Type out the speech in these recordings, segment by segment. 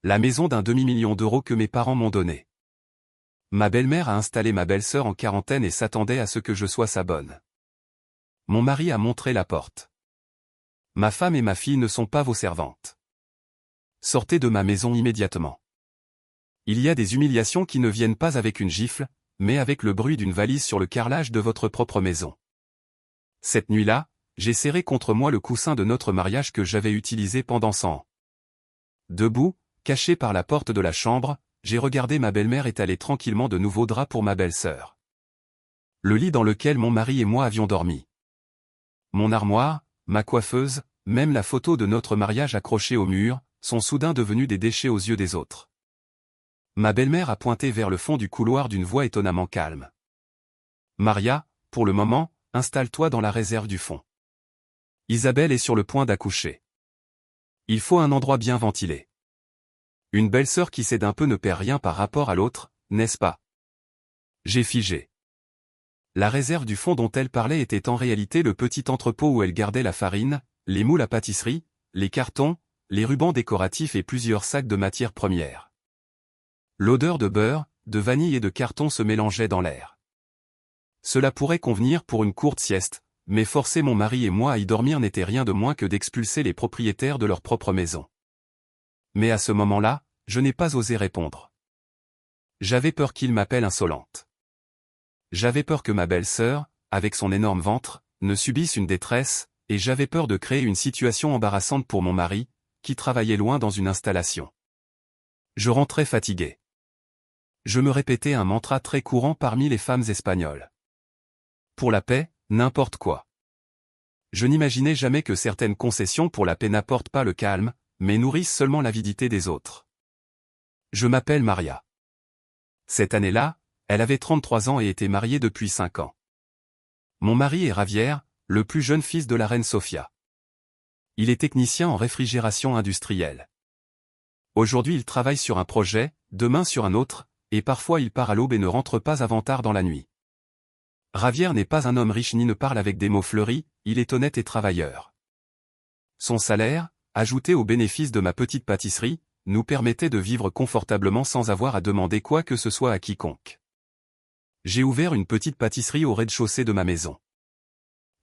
La maison d'un demi-million d'euros que mes parents m'ont donnée. Ma belle-mère a installé ma belle-sœur en quarantaine et s'attendait à ce que je sois sa bonne. Mon mari a montré la porte. Ma femme et ma fille ne sont pas vos servantes. Sortez de ma maison immédiatement. Il y a des humiliations qui ne viennent pas avec une gifle, mais avec le bruit d'une valise sur le carrelage de votre propre maison. Cette nuit-là, j'ai serré contre moi le coussin de notre mariage que j'avais utilisé pendant 100 ans. Debout, caché par la porte de la chambre, j'ai regardé ma belle-mère étaler tranquillement de nouveaux draps pour ma belle-sœur. Le lit dans lequel mon mari et moi avions dormi. Mon armoire, ma coiffeuse, même la photo de notre mariage accrochée au mur, sont soudain devenus des déchets aux yeux des autres. Ma belle-mère a pointé vers le fond du couloir d'une voix étonnamment calme. Maria, pour le moment, installe-toi dans la réserve du fond. Isabelle est sur le point d'accoucher. Il faut un endroit bien ventilé. Une belle-sœur qui cède un peu ne perd rien par rapport à l'autre, n'est-ce pas? J'ai figé. La réserve du fond dont elle parlait était en réalité le petit entrepôt où elle gardait la farine, les moules à pâtisserie, les cartons, les rubans décoratifs et plusieurs sacs de matières premières. L'odeur de beurre, de vanille et de carton se mélangeait dans l'air. Cela pourrait convenir pour une courte sieste, mais forcer mon mari et moi à y dormir n'était rien de moins que d'expulser les propriétaires de leur propre maison. Mais à ce moment-là, je n'ai pas osé répondre. J'avais peur qu'il m'appelle insolente. J'avais peur que ma belle-sœur, avec son énorme ventre, ne subisse une détresse, et j'avais peur de créer une situation embarrassante pour mon mari, qui travaillait loin dans une installation. Je rentrais fatigué. Je me répétais un mantra très courant parmi les femmes espagnoles. Pour la paix, n'importe quoi. Je n'imaginais jamais que certaines concessions pour la paix n'apportent pas le calme, mais nourrissent seulement l'avidité des autres. Je m'appelle Maria. Cette année-là, elle avait 33 ans et était mariée depuis 5 ans. Mon mari est Javier, le plus jeune fils de la reine Sofia. Il est technicien en réfrigération industrielle. Aujourd'hui il travaille sur un projet, demain sur un autre, et parfois il part à l'aube et ne rentre pas avant tard dans la nuit. Javier n'est pas un homme riche ni ne parle avec des mots fleuris, il est honnête et travailleur. Son salaire, ajouté aux bénéfices de ma petite pâtisserie, nous permettait de vivre confortablement sans avoir à demander quoi que ce soit à quiconque. J'ai ouvert une petite pâtisserie au rez-de-chaussée de ma maison.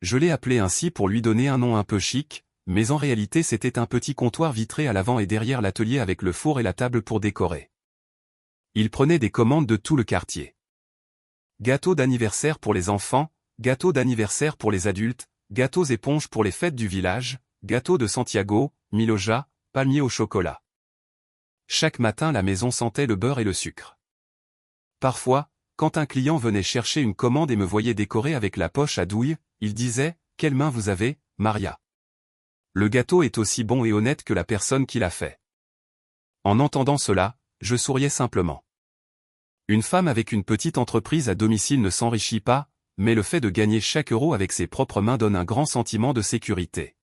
Je l'ai appelée ainsi pour lui donner un nom un peu chic, mais en réalité c'était un petit comptoir vitré à l'avant et derrière l'atelier avec le four et la table pour décorer. Il prenait des commandes de tout le quartier. Gâteaux d'anniversaire pour les enfants, gâteaux d'anniversaire pour les adultes, gâteaux éponges pour les fêtes du village, gâteaux de Santiago, Miloja, palmiers au chocolat. Chaque matin la maison sentait le beurre et le sucre. Parfois, quand un client venait chercher une commande et me voyait décorer avec la poche à douille, il disait « Quelle main vous avez, Maria ?» Le gâteau est aussi bon et honnête que la personne qui l'a fait. En entendant cela, je souriais simplement. Une femme avec une petite entreprise à domicile ne s'enrichit pas, mais le fait de gagner chaque euro avec ses propres mains donne un grand sentiment de sécurité.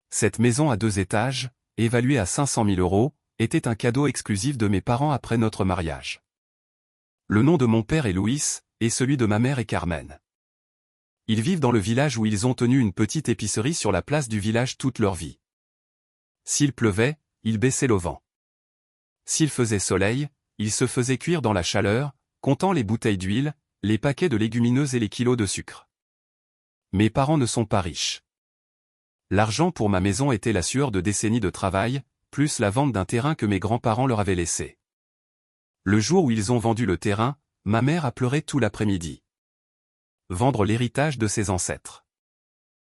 Cette maison à 2 étages, évaluée à 500 000 euros, était un cadeau exclusif de mes parents après notre mariage. Le nom de mon père est Luis, et celui de ma mère est Carmen. Ils vivent dans le village où ils ont tenu une petite épicerie sur la place du village toute leur vie. S'il pleuvait, ils baissaient l'auvent. S'il faisait soleil, ils se faisaient cuire dans la chaleur, comptant les bouteilles d'huile, les paquets de légumineuses et les kilos de sucre. Mes parents ne sont pas riches. L'argent pour ma maison était la sueur de décennies de travail, plus la vente d'un terrain que mes grands-parents leur avaient laissé. Le jour où ils ont vendu le terrain, ma mère a pleuré tout l'après-midi. Vendre l'héritage de ses ancêtres.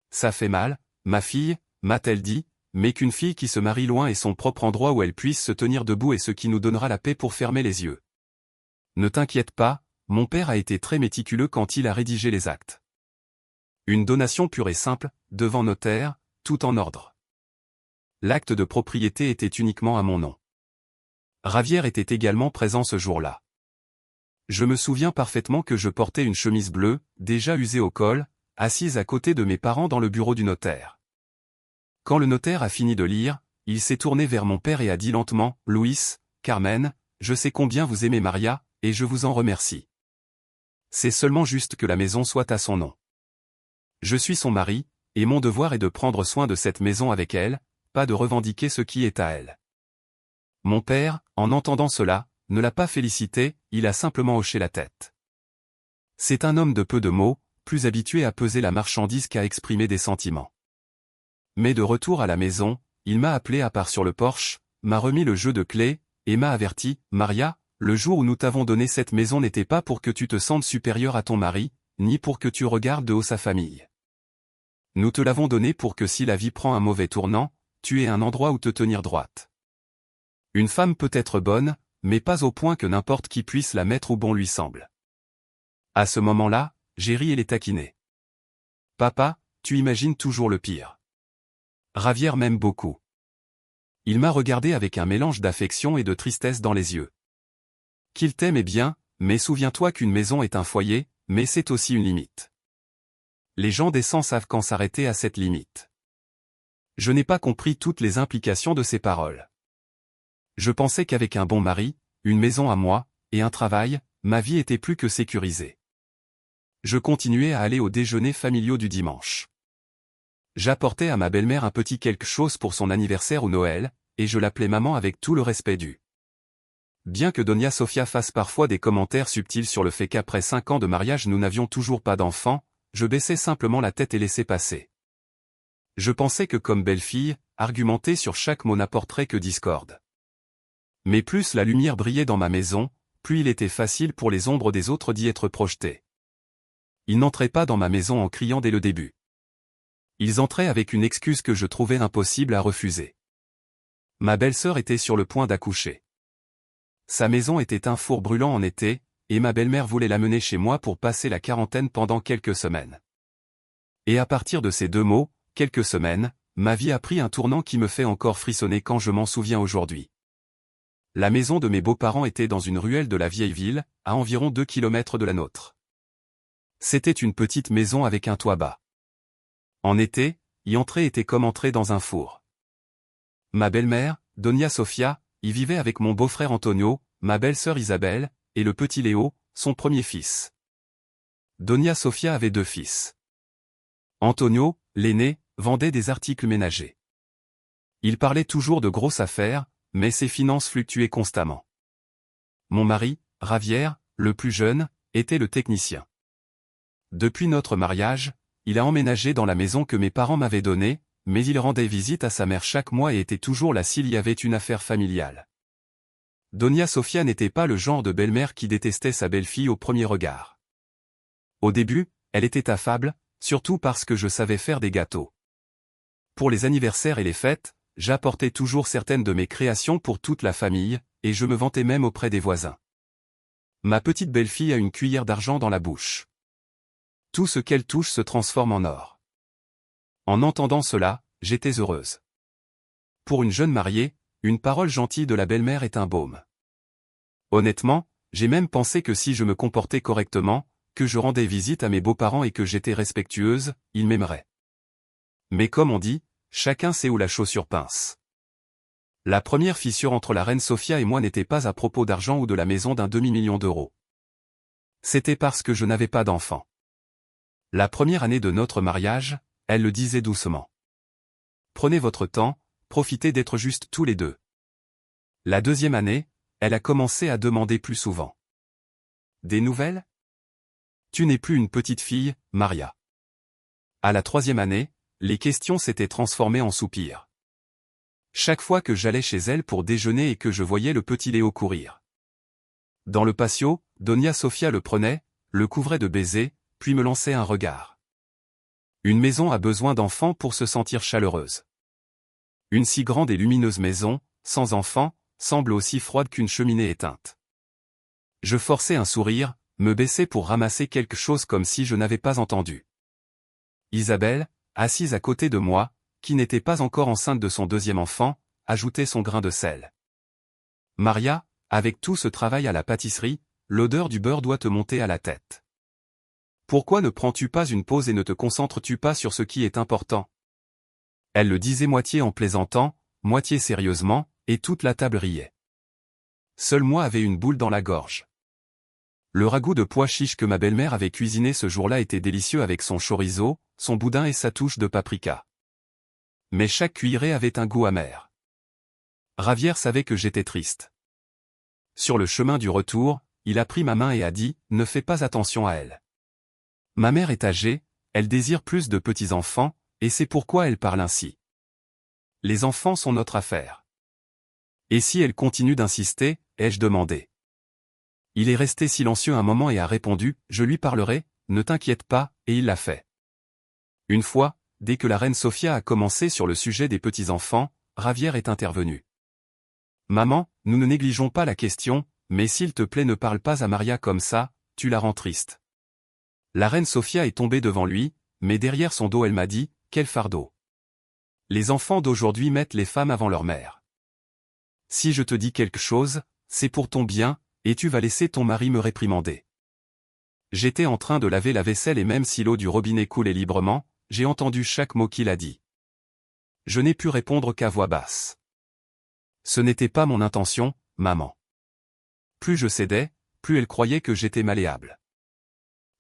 Ça fait mal, ma fille, m'a-t-elle dit, mais qu'une fille qui se marie loin est son propre endroit où elle puisse se tenir debout et ce qui nous donnera la paix pour fermer les yeux. Ne t'inquiète pas, mon père a été très méticuleux quand il a rédigé les actes. Une donation pure et simple, devant notaire, tout en ordre. L'acte de propriété était uniquement à mon nom. Javier était également présent ce jour-là. Je me souviens parfaitement que je portais une chemise bleue, déjà usée au col, assise à côté de mes parents dans le bureau du notaire. Quand le notaire a fini de lire, il s'est tourné vers mon père et a dit lentement « Luis, Carmen, je sais combien vous aimez Maria, et je vous en remercie. C'est seulement juste que la maison soit à son nom. Je suis son mari, et mon devoir est de prendre soin de cette maison avec elle, pas de revendiquer ce qui est à elle. Mon père, en entendant cela, ne l'a pas félicité, il a simplement hoché la tête. C'est un homme de peu de mots, plus habitué à peser la marchandise qu'à exprimer des sentiments. Mais de retour à la maison, il m'a appelé à part sur le porche, m'a remis le jeu de clés, et m'a averti, « Maria, le jour où nous t'avons donné cette maison n'était pas pour que tu te sentes supérieure à ton mari, ni pour que tu regardes de haut sa famille. Nous te l'avons donnée pour que si la vie prend un mauvais tournant, tu aies un endroit où te tenir droite. Une femme peut être bonne, mais pas au point que n'importe qui puisse la mettre où bon lui semble. » À ce moment-là, j'ai ri et les taquiné. « Papa, tu imagines toujours le pire. Ravière m'aime beaucoup. » Il m'a regardé avec un mélange d'affection et de tristesse dans les yeux. « Qu'il t'aime est bien, mais souviens-toi qu'une maison est un foyer, mais c'est aussi une limite. Les gens décents savent quand s'arrêter à cette limite. » Je n'ai pas compris toutes les implications de ces paroles. Je pensais qu'avec un bon mari, une maison à moi, et un travail, ma vie était plus que sécurisée. Je continuais à aller aux déjeuners familiaux du dimanche. J'apportais à ma belle-mère un petit quelque chose pour son anniversaire ou Noël, et je l'appelais maman avec tout le respect dû. Bien que Doña Sofia fasse parfois des commentaires subtils sur le fait qu'après 5 ans de mariage nous n'avions toujours pas d'enfants, je baissais simplement la tête et laissais passer. Je pensais que comme belle-fille, argumenter sur chaque mot n'apporterait que discorde. Mais plus la lumière brillait dans ma maison, plus il était facile pour les ombres des autres d'y être projetées. Ils n'entraient pas dans ma maison en criant dès le début. Ils entraient avec une excuse que je trouvais impossible à refuser. Ma belle-sœur était sur le point d'accoucher. Sa maison était un four brûlant en été, et ma belle-mère voulait l'amener chez moi pour passer la quarantaine pendant quelques semaines. Et à partir de ces 2 mots, quelques semaines, ma vie a pris un tournant qui me fait encore frissonner quand je m'en souviens aujourd'hui. La maison de mes beaux-parents était dans une ruelle de la vieille ville, à environ 2 kilomètres de la nôtre. C'était une petite maison avec un toit bas. En été, y entrer était comme entrer dans un four. Ma belle-mère, Doña Sofia, y vivait avec mon beau-frère Antonio, ma belle-sœur Isabelle, et le petit Léo, son premier fils. Doña Sofia avait 2 fils. Antonio, l'aîné, vendait des articles ménagers. Il parlait toujours de grosses affaires, mais ses finances fluctuaient constamment. Mon mari, Javier, le plus jeune, était le technicien. Depuis notre mariage, il a emménagé dans la maison que mes parents m'avaient donnée, mais il rendait visite à sa mère chaque mois et était toujours là s'il y avait une affaire familiale. Doña Sofia n'était pas le genre de belle-mère qui détestait sa belle-fille au premier regard. Au début, elle était affable, surtout parce que je savais faire des gâteaux. Pour les anniversaires et les fêtes, j'apportais toujours certaines de mes créations pour toute la famille, et je me vantais même auprès des voisins. Ma petite belle-fille a une cuillère d'argent dans la bouche. Tout ce qu'elle touche se transforme en or. En entendant cela, j'étais heureuse. Pour une jeune mariée, une parole gentille de la belle-mère est un baume. Honnêtement, j'ai même pensé que si je me comportais correctement, que je rendais visite à mes beaux-parents et que j'étais respectueuse, ils m'aimeraient. Mais comme on dit, chacun sait où la chaussure pince. La première fissure entre la reine Sofia et moi n'était pas à propos d'argent ou de la maison d'un demi-million d'euros. C'était parce que je n'avais pas d'enfant. La première année de notre mariage, elle le disait doucement. Prenez votre temps, profitez d'être juste tous les deux. La deuxième année, elle a commencé à demander plus souvent. Des nouvelles? Tu n'es plus une petite fille, Maria. À la troisième année, les questions s'étaient transformées en soupirs. Chaque fois que j'allais chez elle pour déjeuner et que je voyais le petit Léo courir. Dans le patio, Doña Sofia le prenait, le couvrait de baisers, puis me lançait un regard. Une maison a besoin d'enfants pour se sentir chaleureuse. Une si grande et lumineuse maison, sans enfants, semble aussi froide qu'une cheminée éteinte. Je forçais un sourire, me baissais pour ramasser quelque chose comme si je n'avais pas entendu. Isabelle, assise à côté de moi, qui n'était pas encore enceinte de son deuxième enfant, ajoutait son grain de sel. Maria, avec tout ce travail à la pâtisserie, l'odeur du beurre doit te monter à la tête. Pourquoi ne prends-tu pas une pause et ne te concentres-tu pas sur ce qui est important? Elle le disait moitié en plaisantant, moitié sérieusement, et toute la table riait. Seul moi avais une boule dans la gorge. Le ragoût de pois chiches que ma belle-mère avait cuisiné ce jour-là était délicieux avec son chorizo, son boudin et sa touche de paprika. Mais chaque cuillerée avait un goût amer. Javier savait que j'étais triste. Sur le chemin du retour, il a pris ma main et a dit « Ne fais pas attention à elle. Ma mère est âgée, elle désire plus de petits-enfants, et c'est pourquoi elle parle ainsi. Les enfants sont notre affaire. » Et si elle continue d'insister, ai-je demandé. Il est resté silencieux un moment et a répondu « Je lui parlerai, ne t'inquiète pas », et il l'a fait. Une fois, dès que la reine Sofia a commencé sur le sujet des petits-enfants, Javier est intervenu. « Maman, nous ne négligeons pas la question, mais s'il te plaît ne parle pas à Maria comme ça, tu la rends triste. » La reine Sofia est tombée devant lui, mais derrière son dos elle m'a dit « Quel fardeau. Les enfants d'aujourd'hui mettent les femmes avant leur mère. Si je te dis quelque chose, c'est pour ton bien, et tu vas laisser ton mari me réprimander. » J'étais en train de laver la vaisselle et même si l'eau du robinet coulait librement, j'ai entendu chaque mot qu'il a dit. Je n'ai pu répondre qu'à voix basse. Ce n'était pas mon intention, maman. Plus je cédais, plus elle croyait que j'étais malléable.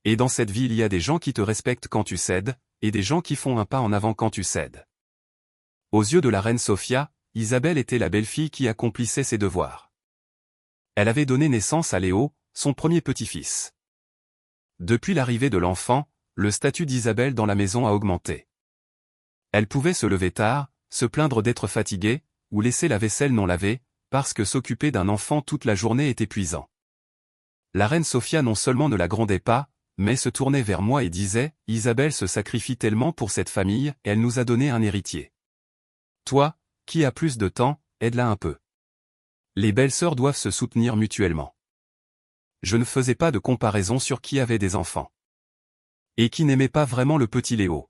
Et dans cette vie il y a des gens qui te respectent quand tu cèdes, et des gens qui font un pas en avant quand tu cèdes. Aux yeux de la reine Sofia, Isabelle était la belle-fille qui accomplissait ses devoirs. Elle avait donné naissance à Léo, son premier petit-fils. Depuis l'arrivée de l'enfant, le statut d'Isabelle dans la maison a augmenté. Elle pouvait se lever tard, se plaindre d'être fatiguée, ou laisser la vaisselle non lavée, parce que s'occuper d'un enfant toute la journée est épuisant. La reine Sofia non seulement ne la grondait pas, mais se tournait vers moi et disait « Isabelle se sacrifie tellement pour cette famille, et elle nous a donné un héritier. Toi, qui as plus de temps, aide-la un peu. Les belles-sœurs doivent se soutenir mutuellement. » Je ne faisais pas de comparaison sur qui avait des enfants. Et qui n'aimait pas vraiment le petit Léo.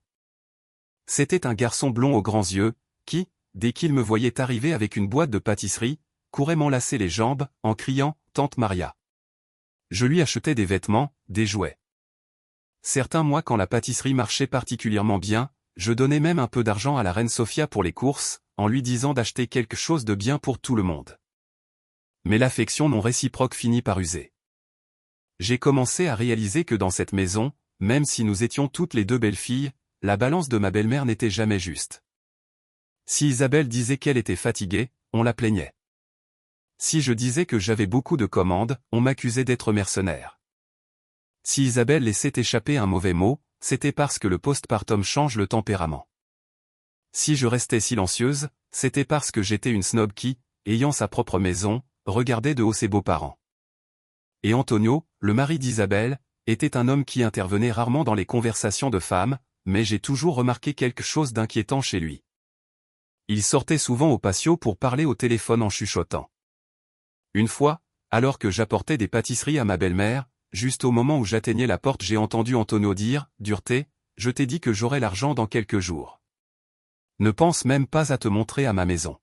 C'était un garçon blond aux grands yeux, qui, dès qu'il me voyait arriver avec une boîte de pâtisserie, courait m'enlacer les jambes, en criant « Tante Maria ». Je lui achetais des vêtements, des jouets. Certains mois quand la pâtisserie marchait particulièrement bien, je donnais même un peu d'argent à la reine Sofia pour les courses, en lui disant d'acheter quelque chose de bien pour tout le monde. Mais l'affection non réciproque finit par user. J'ai commencé à réaliser que dans cette maison, même si nous étions toutes les deux belles filles, la balance de ma belle-mère n'était jamais juste. Si Isabelle disait qu'elle était fatiguée, on la plaignait. Si je disais que j'avais beaucoup de commandes, on m'accusait d'être mercenaire. Si Isabelle laissait échapper un mauvais mot, c'était parce que le postpartum change le tempérament. Si je restais silencieuse, c'était parce que j'étais une snob qui, ayant sa propre maison, regardait de haut ses beaux-parents. Et Antonio, le mari d'Isabelle, était un homme qui intervenait rarement dans les conversations de femmes, mais j'ai toujours remarqué quelque chose d'inquiétant chez lui. Il sortait souvent au patio pour parler au téléphone en chuchotant. Une fois, alors que j'apportais des pâtisseries à ma belle-mère, juste au moment où j'atteignais la porte j'ai entendu Antonio dire « Dureté, je t'ai dit que j'aurai l'argent dans quelques jours. Ne pense même pas à te montrer à ma maison. »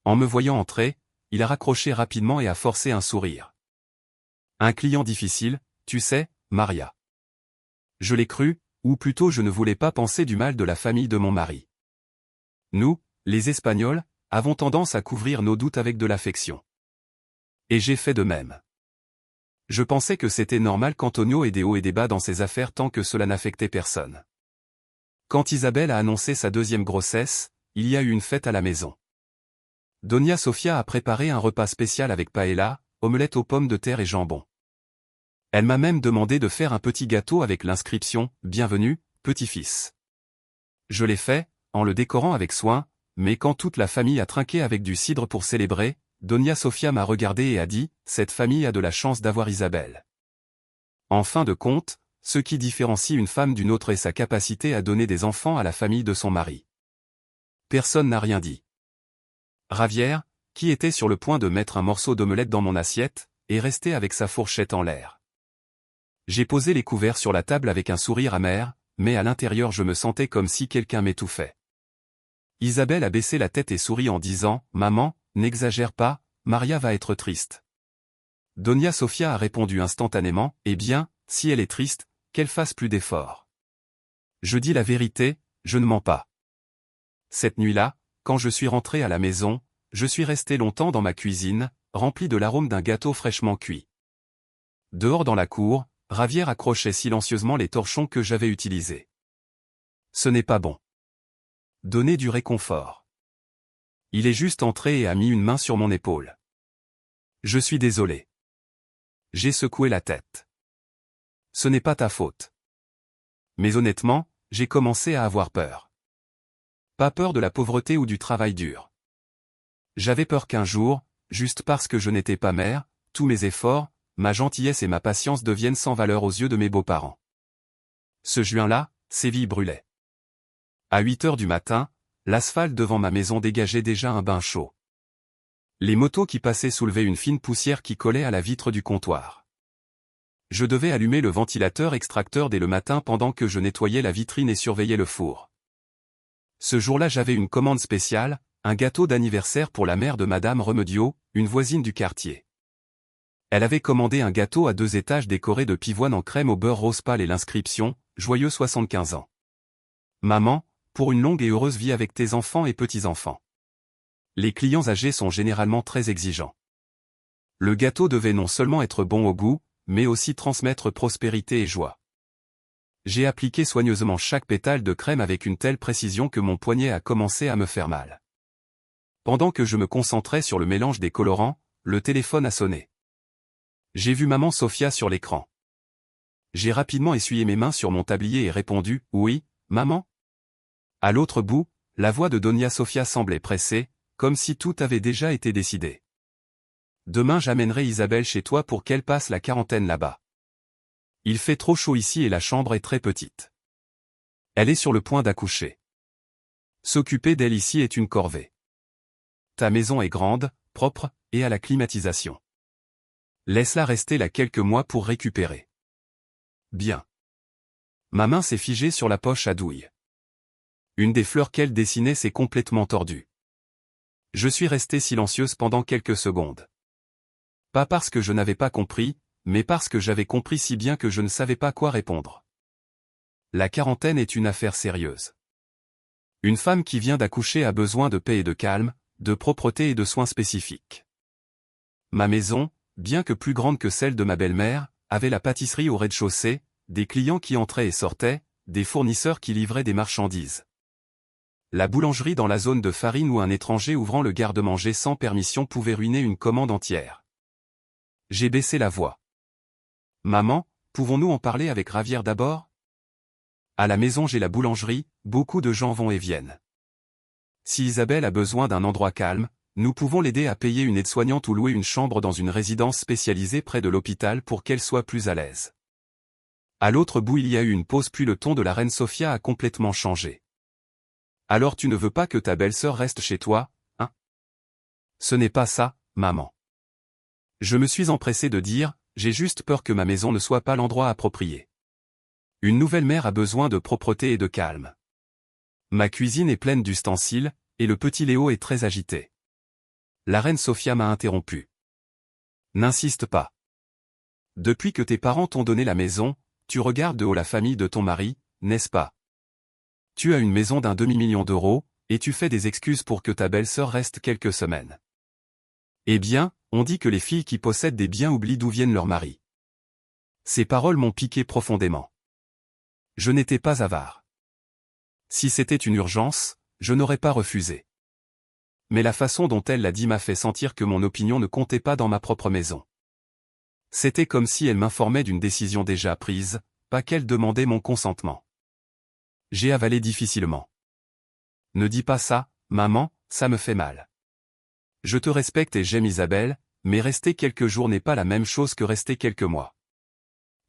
En me voyant entrer, il a raccroché rapidement et a forcé un sourire. Un client difficile, tu sais, Maria. Je l'ai cru, ou plutôt je ne voulais pas penser du mal de la famille de mon mari. Nous, les Espagnols, avons tendance à couvrir nos doutes avec de l'affection. Et j'ai fait de même. Je pensais que c'était normal qu'Antonio ait des hauts et des bas dans ses affaires tant que cela n'affectait personne. Quand Isabelle a annoncé sa deuxième grossesse, il y a eu une fête à la maison. Doña Sofia a préparé un repas spécial avec paella, omelette aux pommes de terre et jambon. Elle m'a même demandé de faire un petit gâteau avec l'inscription « Bienvenue, petit-fils ». Je l'ai fait, en le décorant avec soin, mais quand toute la famille a trinqué avec du cidre pour célébrer, Doña Sofia m'a regardé et a dit « Cette famille a de la chance d'avoir Isabelle ». En fin de compte, ce qui différencie une femme d'une autre est sa capacité à donner des enfants à la famille de son mari. Personne n'a rien dit. Javier, qui était sur le point de mettre un morceau d'omelette dans mon assiette, est resté avec sa fourchette en l'air. J'ai posé les couverts sur la table avec un sourire amer, mais à l'intérieur je me sentais comme si quelqu'un m'étouffait. Isabelle a baissé la tête et souri en disant « Maman, n'exagère pas, Maria va être triste. » Doña Sofia a répondu instantanément « Eh bien, si elle est triste, qu'elle fasse plus d'efforts. » Je dis la vérité, je ne mens pas. Cette nuit-là, quand je suis rentré à la maison, je suis resté longtemps dans ma cuisine, rempli de l'arôme d'un gâteau fraîchement cuit. Dehors dans la cour, Javier accrochait silencieusement les torchons que j'avais utilisés. Ce n'est pas bon. Donner du réconfort. Il est juste entré et a mis une main sur mon épaule. Je suis désolé. J'ai secoué la tête. Ce n'est pas ta faute. Mais honnêtement, j'ai commencé à avoir peur. Pas peur de la pauvreté ou du travail dur. J'avais peur qu'un jour, juste parce que je n'étais pas mère, tous mes efforts, ma gentillesse et ma patience deviennent sans valeur aux yeux de mes beaux-parents. Ce juin-là, Séville brûlait. À 8 heures du matin, l'asphalte devant ma maison dégageait déjà un bain chaud. Les motos qui passaient soulevaient une fine poussière qui collait à la vitre du comptoir. Je devais allumer le ventilateur extracteur dès le matin pendant que je nettoyais la vitrine et surveillais le four. Ce jour-là j'avais une commande spéciale, un gâteau d'anniversaire pour la mère de Madame Remedio, une voisine du quartier. Elle avait commandé un gâteau à 2 étages décoré de pivoine en crème au beurre rose pâle et l'inscription « Joyeux 75 ans ». Maman, pour une longue et heureuse vie avec tes enfants et petits-enfants. Les clients âgés sont généralement très exigeants. Le gâteau devait non seulement être bon au goût, mais aussi transmettre prospérité et joie. J'ai appliqué soigneusement chaque pétale de crème avec une telle précision que mon poignet a commencé à me faire mal. Pendant que je me concentrais sur le mélange des colorants, le téléphone a sonné. J'ai vu maman Sophia sur l'écran. J'ai rapidement essuyé mes mains sur mon tablier et répondu « Oui, maman ?» À l'autre bout, la voix de Doña Sofia semblait pressée, comme si tout avait déjà été décidé. « Demain j'amènerai Isabelle chez toi pour qu'elle passe la quarantaine là-bas. Il fait trop chaud ici et la chambre est très petite. Elle est sur le point d'accoucher. S'occuper d'elle ici est une corvée. Ta maison est grande, propre, et à la climatisation. Laisse-la rester là quelques mois pour récupérer. Bien. » Ma main s'est figée sur la poche à douille. Une des fleurs qu'elle dessinait s'est complètement tordue. Je suis restée silencieuse pendant quelques secondes. Pas parce que je n'avais pas compris, mais parce que j'avais compris si bien que je ne savais pas quoi répondre. La quarantaine est une affaire sérieuse. Une femme qui vient d'accoucher a besoin de paix et de calme, de propreté et de soins spécifiques. Ma maison, bien que plus grande que celle de ma belle-mère, avait la pâtisserie au rez-de-chaussée, des clients qui entraient et sortaient, des fournisseurs qui livraient des marchandises. La boulangerie dans la zone de farine où un étranger ouvrant le garde-manger sans permission pouvait ruiner une commande entière. J'ai baissé la voix. « Maman, pouvons-nous en parler avec Ravière d'abord ? À la maison j'ai la boulangerie, beaucoup de gens vont et viennent. Si Isabelle a besoin d'un endroit calme, nous pouvons l'aider à payer une aide-soignante ou louer une chambre dans une résidence spécialisée près de l'hôpital pour qu'elle soit plus à l'aise. » À l'autre bout il y a eu une pause puis le ton de la reine Sophia a complètement changé. « Alors tu ne veux pas que ta belle-sœur reste chez toi, hein ? » Ce n'est pas ça, maman. Je me suis empressé de dire, j'ai juste peur que ma maison ne soit pas l'endroit approprié. Une nouvelle mère a besoin de propreté et de calme. Ma cuisine est pleine d'ustensiles, et le petit Léo est très agité. La reine Sophia m'a interrompu. N'insiste pas. Depuis que tes parents t'ont donné la maison, tu regardes de haut la famille de ton mari, n'est-ce pas? Tu as une maison d'1 demi-million d'euros, et tu fais des excuses pour que ta belle-sœur reste quelques semaines. Eh bien, on dit que les filles qui possèdent des biens oublient d'où viennent leurs maris. Ces paroles m'ont piqué profondément. Je n'étais pas avare. Si c'était une urgence, je n'aurais pas refusé. Mais la façon dont elle l'a dit m'a fait sentir que mon opinion ne comptait pas dans ma propre maison. C'était comme si elle m'informait d'une décision déjà prise, pas qu'elle demandait mon consentement. J'ai avalé difficilement. Ne dis pas ça, maman, ça me fait mal. Je te respecte et j'aime Isabelle, mais rester quelques jours n'est pas la même chose que rester quelques mois.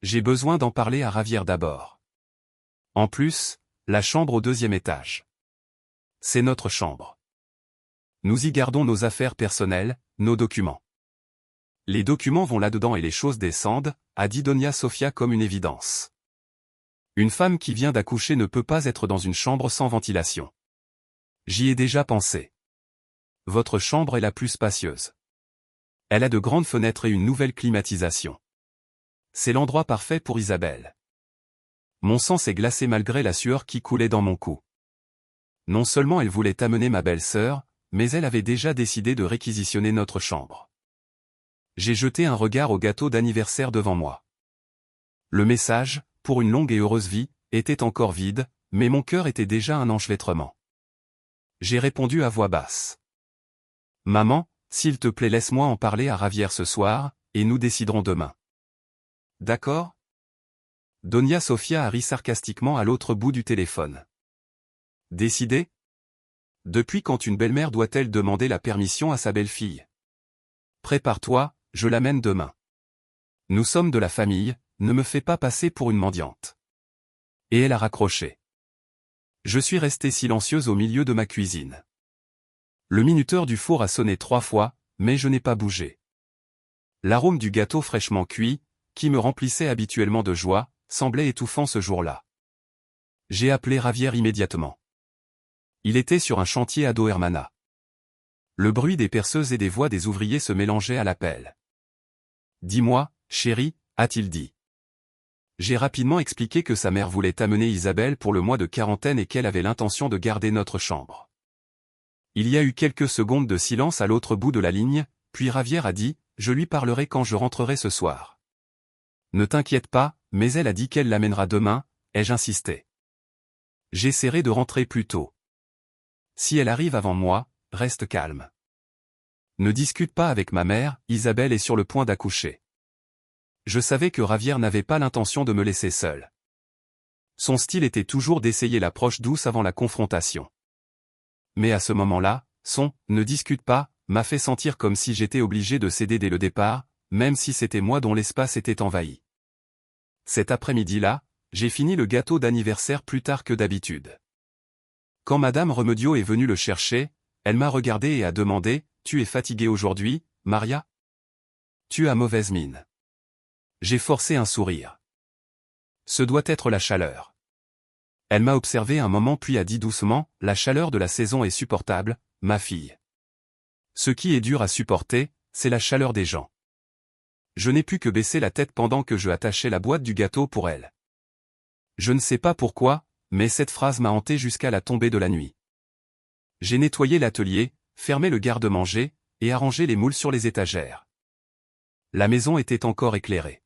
J'ai besoin d'en parler à Ravière d'abord. En plus, la chambre au 2e étage. C'est notre chambre. Nous y gardons nos affaires personnelles, nos documents. Les documents vont là-dedans et les choses descendent, a dit Doña Sofia comme une évidence. Une femme qui vient d'accoucher ne peut pas être dans une chambre sans ventilation. J'y ai déjà pensé. Votre chambre est la plus spacieuse. Elle a de grandes fenêtres et une nouvelle climatisation. C'est l'endroit parfait pour Isabelle. Mon sang s'est glacé malgré la sueur qui coulait dans mon cou. Non seulement elle voulait amener ma belle-sœur, mais elle avait déjà décidé de réquisitionner notre chambre. J'ai jeté un regard au gâteau d'anniversaire devant moi. Le message, pour une longue et heureuse vie, était encore vide, mais mon cœur était déjà un enchevêtrement. J'ai répondu à voix basse. Maman, s'il te plaît laisse-moi en parler à Ravière ce soir, et nous déciderons demain. D'accord? Doña Sofia a ri sarcastiquement à l'autre bout du téléphone. Décidé? Depuis quand une belle-mère doit-elle demander la permission à sa belle-fille? Prépare-toi, je l'amène demain. Nous sommes de la famille, ne me fais pas passer pour une mendiante. Et elle a raccroché. Je suis restée silencieuse au milieu de ma cuisine. Le minuteur du four a sonné 3 fois, mais je n'ai pas bougé. L'arôme du gâteau fraîchement cuit, qui me remplissait habituellement de joie, semblait étouffant ce jour-là. J'ai appelé Ravière immédiatement. Il était sur un chantier à Do Hermana. Le bruit des perceuses et des voix des ouvriers se mélangeait à l'appel. « Dis-moi, chérie, a-t-il dit. » J'ai rapidement expliqué que sa mère voulait amener Isabelle pour le mois de quarantaine et qu'elle avait l'intention de garder notre chambre. Il y a eu quelques secondes de silence à l'autre bout de la ligne, puis Ravière a dit « Je lui parlerai quand je rentrerai ce soir. » Ne t'inquiète pas, mais elle a dit qu'elle l'amènera demain, ai-je insisté. J'essaierai de rentrer plus tôt. Si elle arrive avant moi, reste calme. Ne discute pas avec ma mère, Isabelle est sur le point d'accoucher. Je savais que Ravière n'avait pas l'intention de me laisser seule. Son style était toujours d'essayer l'approche douce avant la confrontation. Mais à ce moment-là, son « ne discute pas » m'a fait sentir comme si j'étais obligé de céder dès le départ, même si c'était moi dont l'espace était envahi. Cet après-midi-là, j'ai fini le gâteau d'anniversaire plus tard que d'habitude. Quand Madame Remedio est venue le chercher, elle m'a regardé et a demandé « Tu es fatiguée aujourd'hui, Maria? Tu as mauvaise mine. » J'ai forcé un sourire. Ce doit être la chaleur. Elle m'a observé un moment puis a dit doucement « La chaleur de la saison est supportable, ma fille. Ce qui est dur à supporter, c'est la chaleur des gens. » Je n'ai pu que baisser la tête pendant que je attachais la boîte du gâteau pour elle. Je ne sais pas pourquoi, mais cette phrase m'a hanté jusqu'à la tombée de la nuit. J'ai nettoyé l'atelier, fermé le garde-manger, et arrangé les moules sur les étagères. La maison était encore éclairée.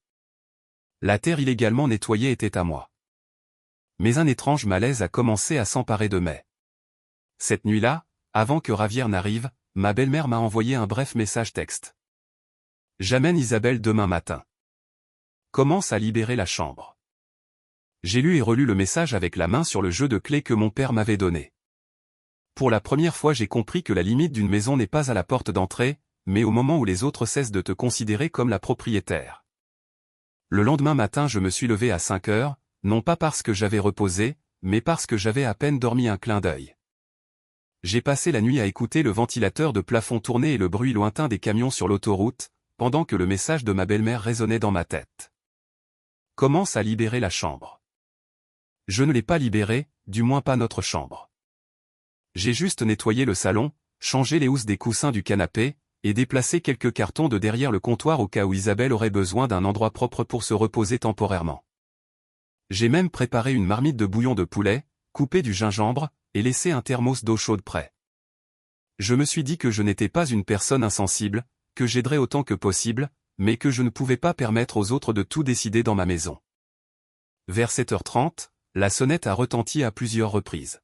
La terre illégalement nettoyée était à moi. Mais un étrange malaise a commencé à s'emparer de mai. Cette nuit-là, avant que Ravière n'arrive, ma belle-mère m'a envoyé un bref message texte. J'amène Isabelle demain matin. Commence à libérer la chambre. J'ai lu et relu le message avec la main sur le jeu de clés que mon père m'avait donné. Pour la première fois j'ai compris que la limite d'une maison n'est pas à la porte d'entrée, mais au moment où les autres cessent de te considérer comme la propriétaire. Le lendemain matin je me suis levé à 5 heures, non pas parce que j'avais reposé, mais parce que j'avais à peine dormi un clin d'œil. J'ai passé la nuit à écouter le ventilateur de plafond tourner et le bruit lointain des camions sur l'autoroute, pendant que le message de ma belle-mère résonnait dans ma tête. Commence à libérer la chambre. Je ne l'ai pas libérée, du moins pas notre chambre. J'ai juste nettoyé le salon, changé les housses des coussins du canapé, et déplacé quelques cartons de derrière le comptoir au cas où Isabelle aurait besoin d'un endroit propre pour se reposer temporairement. J'ai même préparé une marmite de bouillon de poulet, coupé du gingembre, et laissé un thermos d'eau chaude prêt. Je me suis dit que je n'étais pas une personne insensible, que j'aiderais autant que possible, mais que je ne pouvais pas permettre aux autres de tout décider dans ma maison. Vers 7h30, la sonnette a retenti à plusieurs reprises.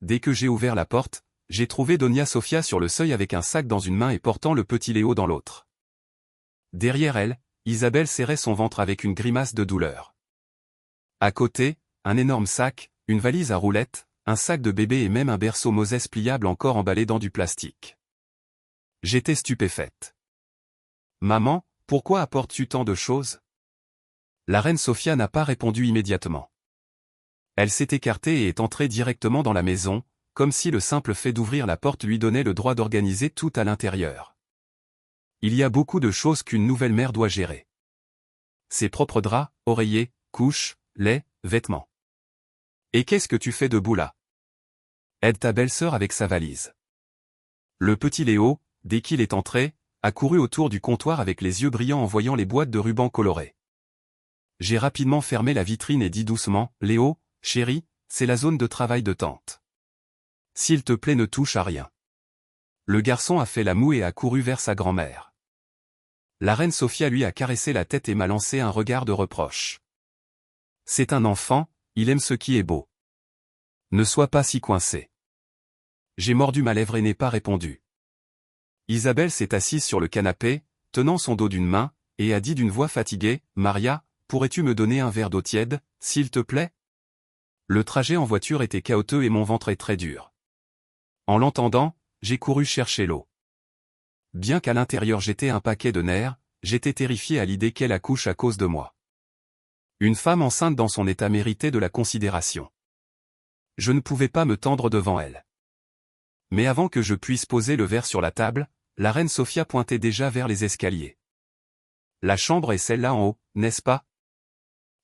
Dès que j'ai ouvert la porte, j'ai trouvé Doña Sofia sur le seuil avec un sac dans une main et portant le petit Léo dans l'autre. Derrière elle, Isabelle serrait son ventre avec une grimace de douleur. À côté, un énorme sac, une valise à roulettes, un sac de bébé et même un berceau Moses pliable encore emballé dans du plastique. J'étais stupéfaite. « Maman, pourquoi apportes-tu tant de choses ?» La reine Sofia n'a pas répondu immédiatement. Elle s'est écartée et est entrée directement dans la maison, comme si le simple fait d'ouvrir la porte lui donnait le droit d'organiser tout à l'intérieur. Il y a beaucoup de choses qu'une nouvelle mère doit gérer. Ses propres draps, oreillers, couches, lait, vêtements. Et qu'est-ce que tu fais debout là? Aide ta belle-sœur avec sa valise. Le petit Léo, dès qu'il est entré, a couru autour du comptoir avec les yeux brillants en voyant les boîtes de rubans colorés. J'ai rapidement fermé la vitrine et dit doucement, « Léo, chérie, c'est la zone de travail de tante. S'il te plaît ne touche à rien. » Le garçon a fait la moue et a couru vers sa grand-mère. La reine Sofia lui a caressé la tête et m'a lancé un regard de reproche. C'est un enfant, il aime ce qui est beau. Ne sois pas si coincé. J'ai mordu ma lèvre et n'ai pas répondu. Isabelle s'est assise sur le canapé, tenant son dos d'une main, et a dit d'une voix fatiguée, « Maria, pourrais-tu me donner un verre d'eau tiède, s'il te plaît ?» Le trajet en voiture était chaotique et mon ventre est très dur. En l'entendant, j'ai couru chercher l'eau. Bien qu'à l'intérieur j'étais un paquet de nerfs, j'étais terrifié à l'idée qu'elle accouche à cause de moi. Une femme enceinte dans son état méritait de la considération. Je ne pouvais pas me tendre devant elle. Mais avant que je puisse poser le verre sur la table, la reine Sophia pointait déjà vers les escaliers. « La chambre est celle-là en haut, n'est-ce pas?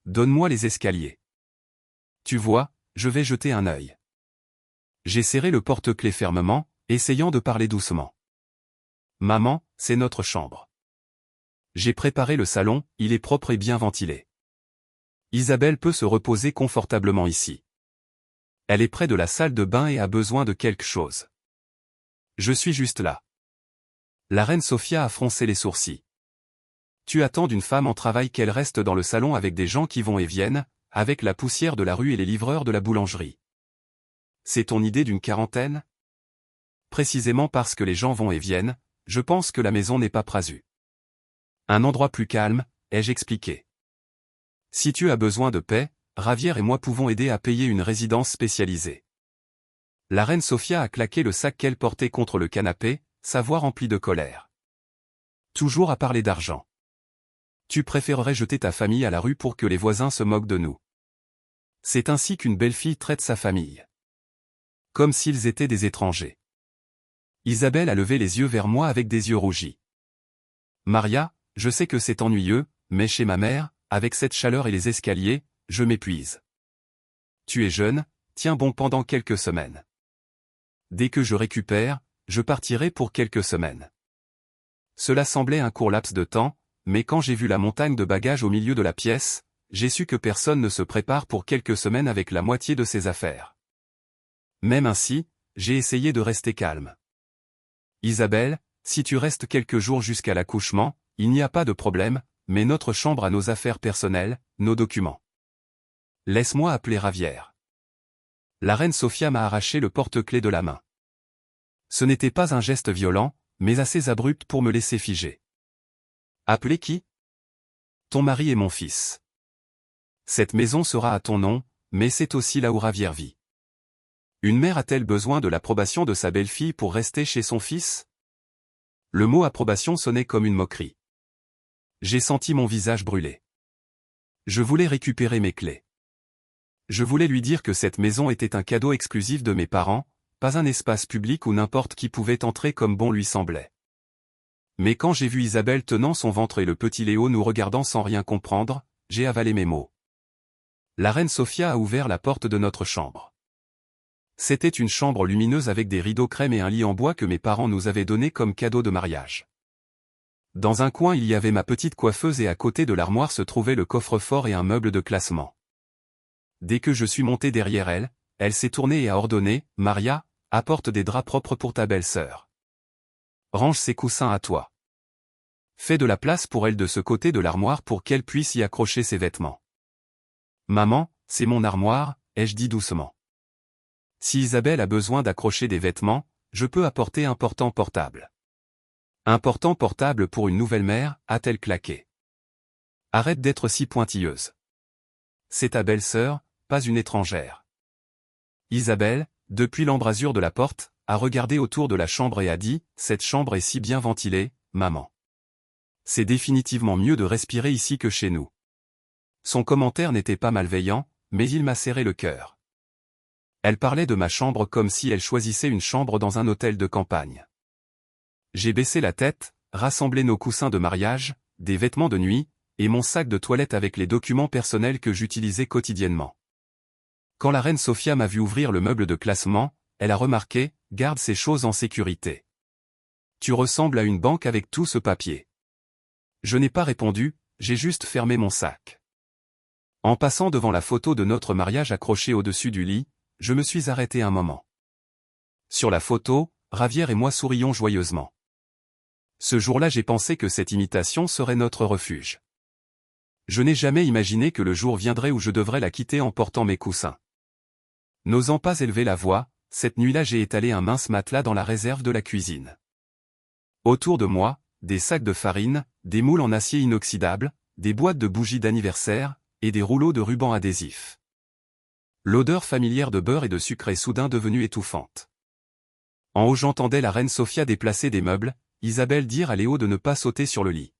Donne-moi les escaliers. » Tu vois, je vais jeter un œil. J'ai serré le porte-clés fermement, essayant de parler doucement. « Maman, c'est notre chambre. J'ai préparé le salon, il est propre et bien ventilé. Isabelle peut se reposer confortablement ici. Elle est près de la salle de bain et a besoin de quelque chose. Je suis juste là. » La reine Sophia a froncé les sourcils. « Tu attends d'une femme en travail qu'elle reste dans le salon avec des gens qui vont et viennent, avec la poussière de la rue et les livreurs de la boulangerie. C'est ton idée d'une quarantaine? Précisément parce que les gens vont et viennent, je pense que la maison n'est pas prasue. Un endroit plus calme, ai-je expliqué. Si tu as besoin de paix, Ravière et moi pouvons aider à payer une résidence spécialisée. » La reine Sophia a claqué le sac qu'elle portait contre le canapé, sa voix remplie de colère. Toujours à parler d'argent. Tu préférerais jeter ta famille à la rue pour que les voisins se moquent de nous. C'est ainsi qu'une belle-fille traite sa famille. Comme s'ils étaient des étrangers. Isabelle a levé les yeux vers moi avec des yeux rougis. Maria, je sais que c'est ennuyeux, mais chez ma mère, avec cette chaleur et les escaliers, je m'épuise. Tu es jeune, tiens bon pendant quelques semaines. Dès que je récupère, je partirai pour quelques semaines. Cela semblait un court laps de temps, mais quand j'ai vu la montagne de bagages au milieu de la pièce, j'ai su que personne ne se prépare pour quelques semaines avec la moitié de ses affaires. Même ainsi, j'ai essayé de rester calme. Isabelle, si tu restes quelques jours jusqu'à l'accouchement, il n'y a pas de problème, mais notre chambre a nos affaires personnelles, nos documents. Laisse-moi appeler Ravière. La reine Sophia m'a arraché le porte-clés de la main. Ce n'était pas un geste violent, mais assez abrupt pour me laisser figer. Appeler qui? Ton mari et mon fils. Cette maison sera à ton nom, mais c'est aussi là où Ravière vit. Une mère a-t-elle besoin de l'approbation de sa belle-fille pour rester chez son fils? Le mot approbation sonnait comme une moquerie. J'ai senti mon visage brûler. Je voulais récupérer mes clés. Je voulais lui dire que cette maison était un cadeau exclusif de mes parents, pas un espace public où n'importe qui pouvait entrer comme bon lui semblait. Mais quand j'ai vu Isabelle tenant son ventre et le petit Léo nous regardant sans rien comprendre, j'ai avalé mes mots. La reine Sophia a ouvert la porte de notre chambre. C'était une chambre lumineuse avec des rideaux crème et un lit en bois que mes parents nous avaient donné comme cadeau de mariage. Dans un coin il y avait ma petite coiffeuse et à côté de l'armoire se trouvait le coffre-fort et un meuble de classement. Dès que je suis monté derrière elle, elle s'est tournée et a ordonné, « Maria, apporte des draps propres pour ta belle-sœur. Range ses coussins à toi. Fais de la place pour elle de ce côté de l'armoire pour qu'elle puisse y accrocher ses vêtements. » Maman, c'est mon armoire, ai-je dit doucement. Si Isabelle a besoin d'accrocher des vêtements, je peux apporter un portant portable. Un portant portable pour une nouvelle mère, a-t-elle claqué. Arrête d'être si pointilleuse. C'est ta belle-sœur, pas une étrangère. Isabelle, depuis l'embrasure de la porte, a regardé autour de la chambre et a dit, « Cette chambre est si bien ventilée, maman. C'est définitivement mieux de respirer ici que chez nous. » Son commentaire n'était pas malveillant, mais il m'a serré le cœur. Elle parlait de ma chambre comme si elle choisissait une chambre dans un hôtel de campagne. J'ai baissé la tête, rassemblé nos coussins de mariage, des vêtements de nuit, et mon sac de toilette avec les documents personnels que j'utilisais quotidiennement. Quand la reine Sophia m'a vu ouvrir le meuble de classement, elle a remarqué, « Garde ces choses en sécurité. Tu ressembles à une banque avec tout ce papier. » Je n'ai pas répondu, j'ai juste fermé mon sac. En passant devant la photo de notre mariage accrochée au-dessus du lit, je me suis arrêté un moment. Sur la photo, Ravière et moi sourions joyeusement. Ce jour-là j'ai pensé que cette imitation serait notre refuge. Je n'ai jamais imaginé que le jour viendrait où je devrais la quitter en portant mes coussins. N'osant pas élever la voix, cette nuit-là j'ai étalé un mince matelas dans la réserve de la cuisine. Autour de moi, des sacs de farine, des moules en acier inoxydable, des boîtes de bougies d'anniversaire, et des rouleaux de ruban adhésif. L'odeur familière de beurre et de sucre est soudain devenue étouffante. En haut j'entendais la reine Sophia déplacer des meubles, Isabelle dire à Léo de ne pas sauter sur le lit.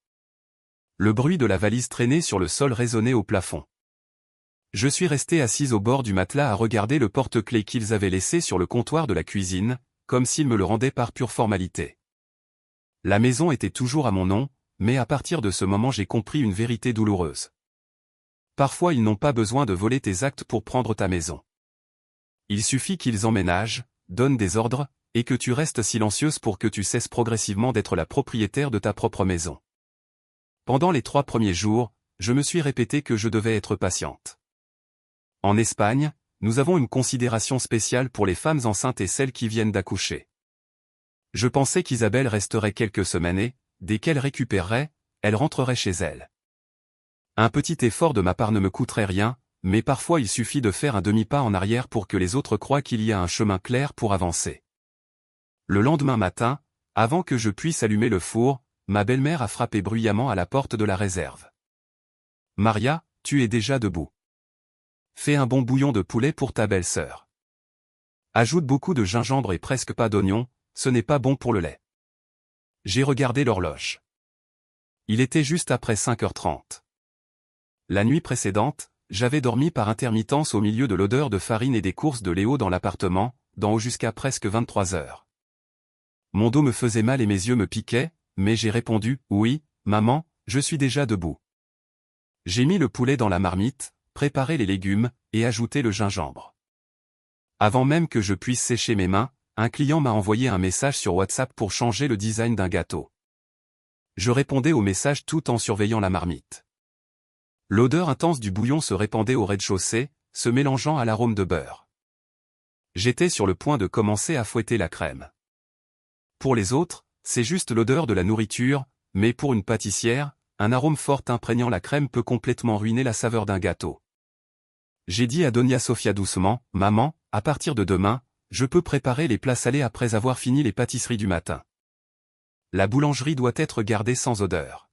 Le bruit de la valise traînée sur le sol résonnait au plafond. Je suis resté assise au bord du matelas à regarder le porte-clés qu'ils avaient laissé sur le comptoir de la cuisine, comme s'ils me le rendaient par pure formalité. La maison était toujours à mon nom, mais à partir de ce moment j'ai compris une vérité douloureuse. Parfois ils n'ont pas besoin de voler tes actes pour prendre ta maison. Il suffit qu'ils emménagent, donnent des ordres, et que tu restes silencieuse pour que tu cesses progressivement d'être la propriétaire de ta propre maison. Pendant les 3 premiers jours, je me suis répété que je devais être patiente. En Espagne, nous avons une considération spéciale pour les femmes enceintes et celles qui viennent d'accoucher. Je pensais qu'Isabelle resterait quelques semaines et, dès qu'elle récupérerait, elle rentrerait chez elle. Un petit effort de ma part ne me coûterait rien, mais parfois il suffit de faire un demi-pas en arrière pour que les autres croient qu'il y a un chemin clair pour avancer. Le lendemain matin, avant que je puisse allumer le four, ma belle-mère a frappé bruyamment à la porte de la réserve. « Maria, tu es déjà debout. Fais un bon bouillon de poulet pour ta belle-sœur. Ajoute beaucoup de gingembre et presque pas d'oignon, ce n'est pas bon pour le lait. » J'ai regardé l'horloge. Il était juste après 5h30. La nuit précédente, j'avais dormi par intermittence au milieu de l'odeur de farine et des courses de Léo dans l'appartement, d'en haut jusqu'à presque 23h. Mon dos me faisait mal et mes yeux me piquaient, mais j'ai répondu « Oui, maman, je suis déjà debout. » J'ai mis le poulet dans la marmite, préparé les légumes, et ajouté le gingembre. Avant même que je puisse sécher mes mains, un client m'a envoyé un message sur WhatsApp pour changer le design d'un gâteau. Je répondais au message tout en surveillant la marmite. L'odeur intense du bouillon se répandait au rez-de-chaussée, se mélangeant à l'arôme de beurre. J'étais sur le point de commencer à fouetter la crème. Pour les autres, c'est juste l'odeur de la nourriture, mais pour une pâtissière, un arôme fort imprégnant la crème peut complètement ruiner la saveur d'un gâteau. J'ai dit à Doña Sofia doucement, « Maman, à partir de demain, je peux préparer les plats salés après avoir fini les pâtisseries du matin. La boulangerie doit être gardée sans odeur.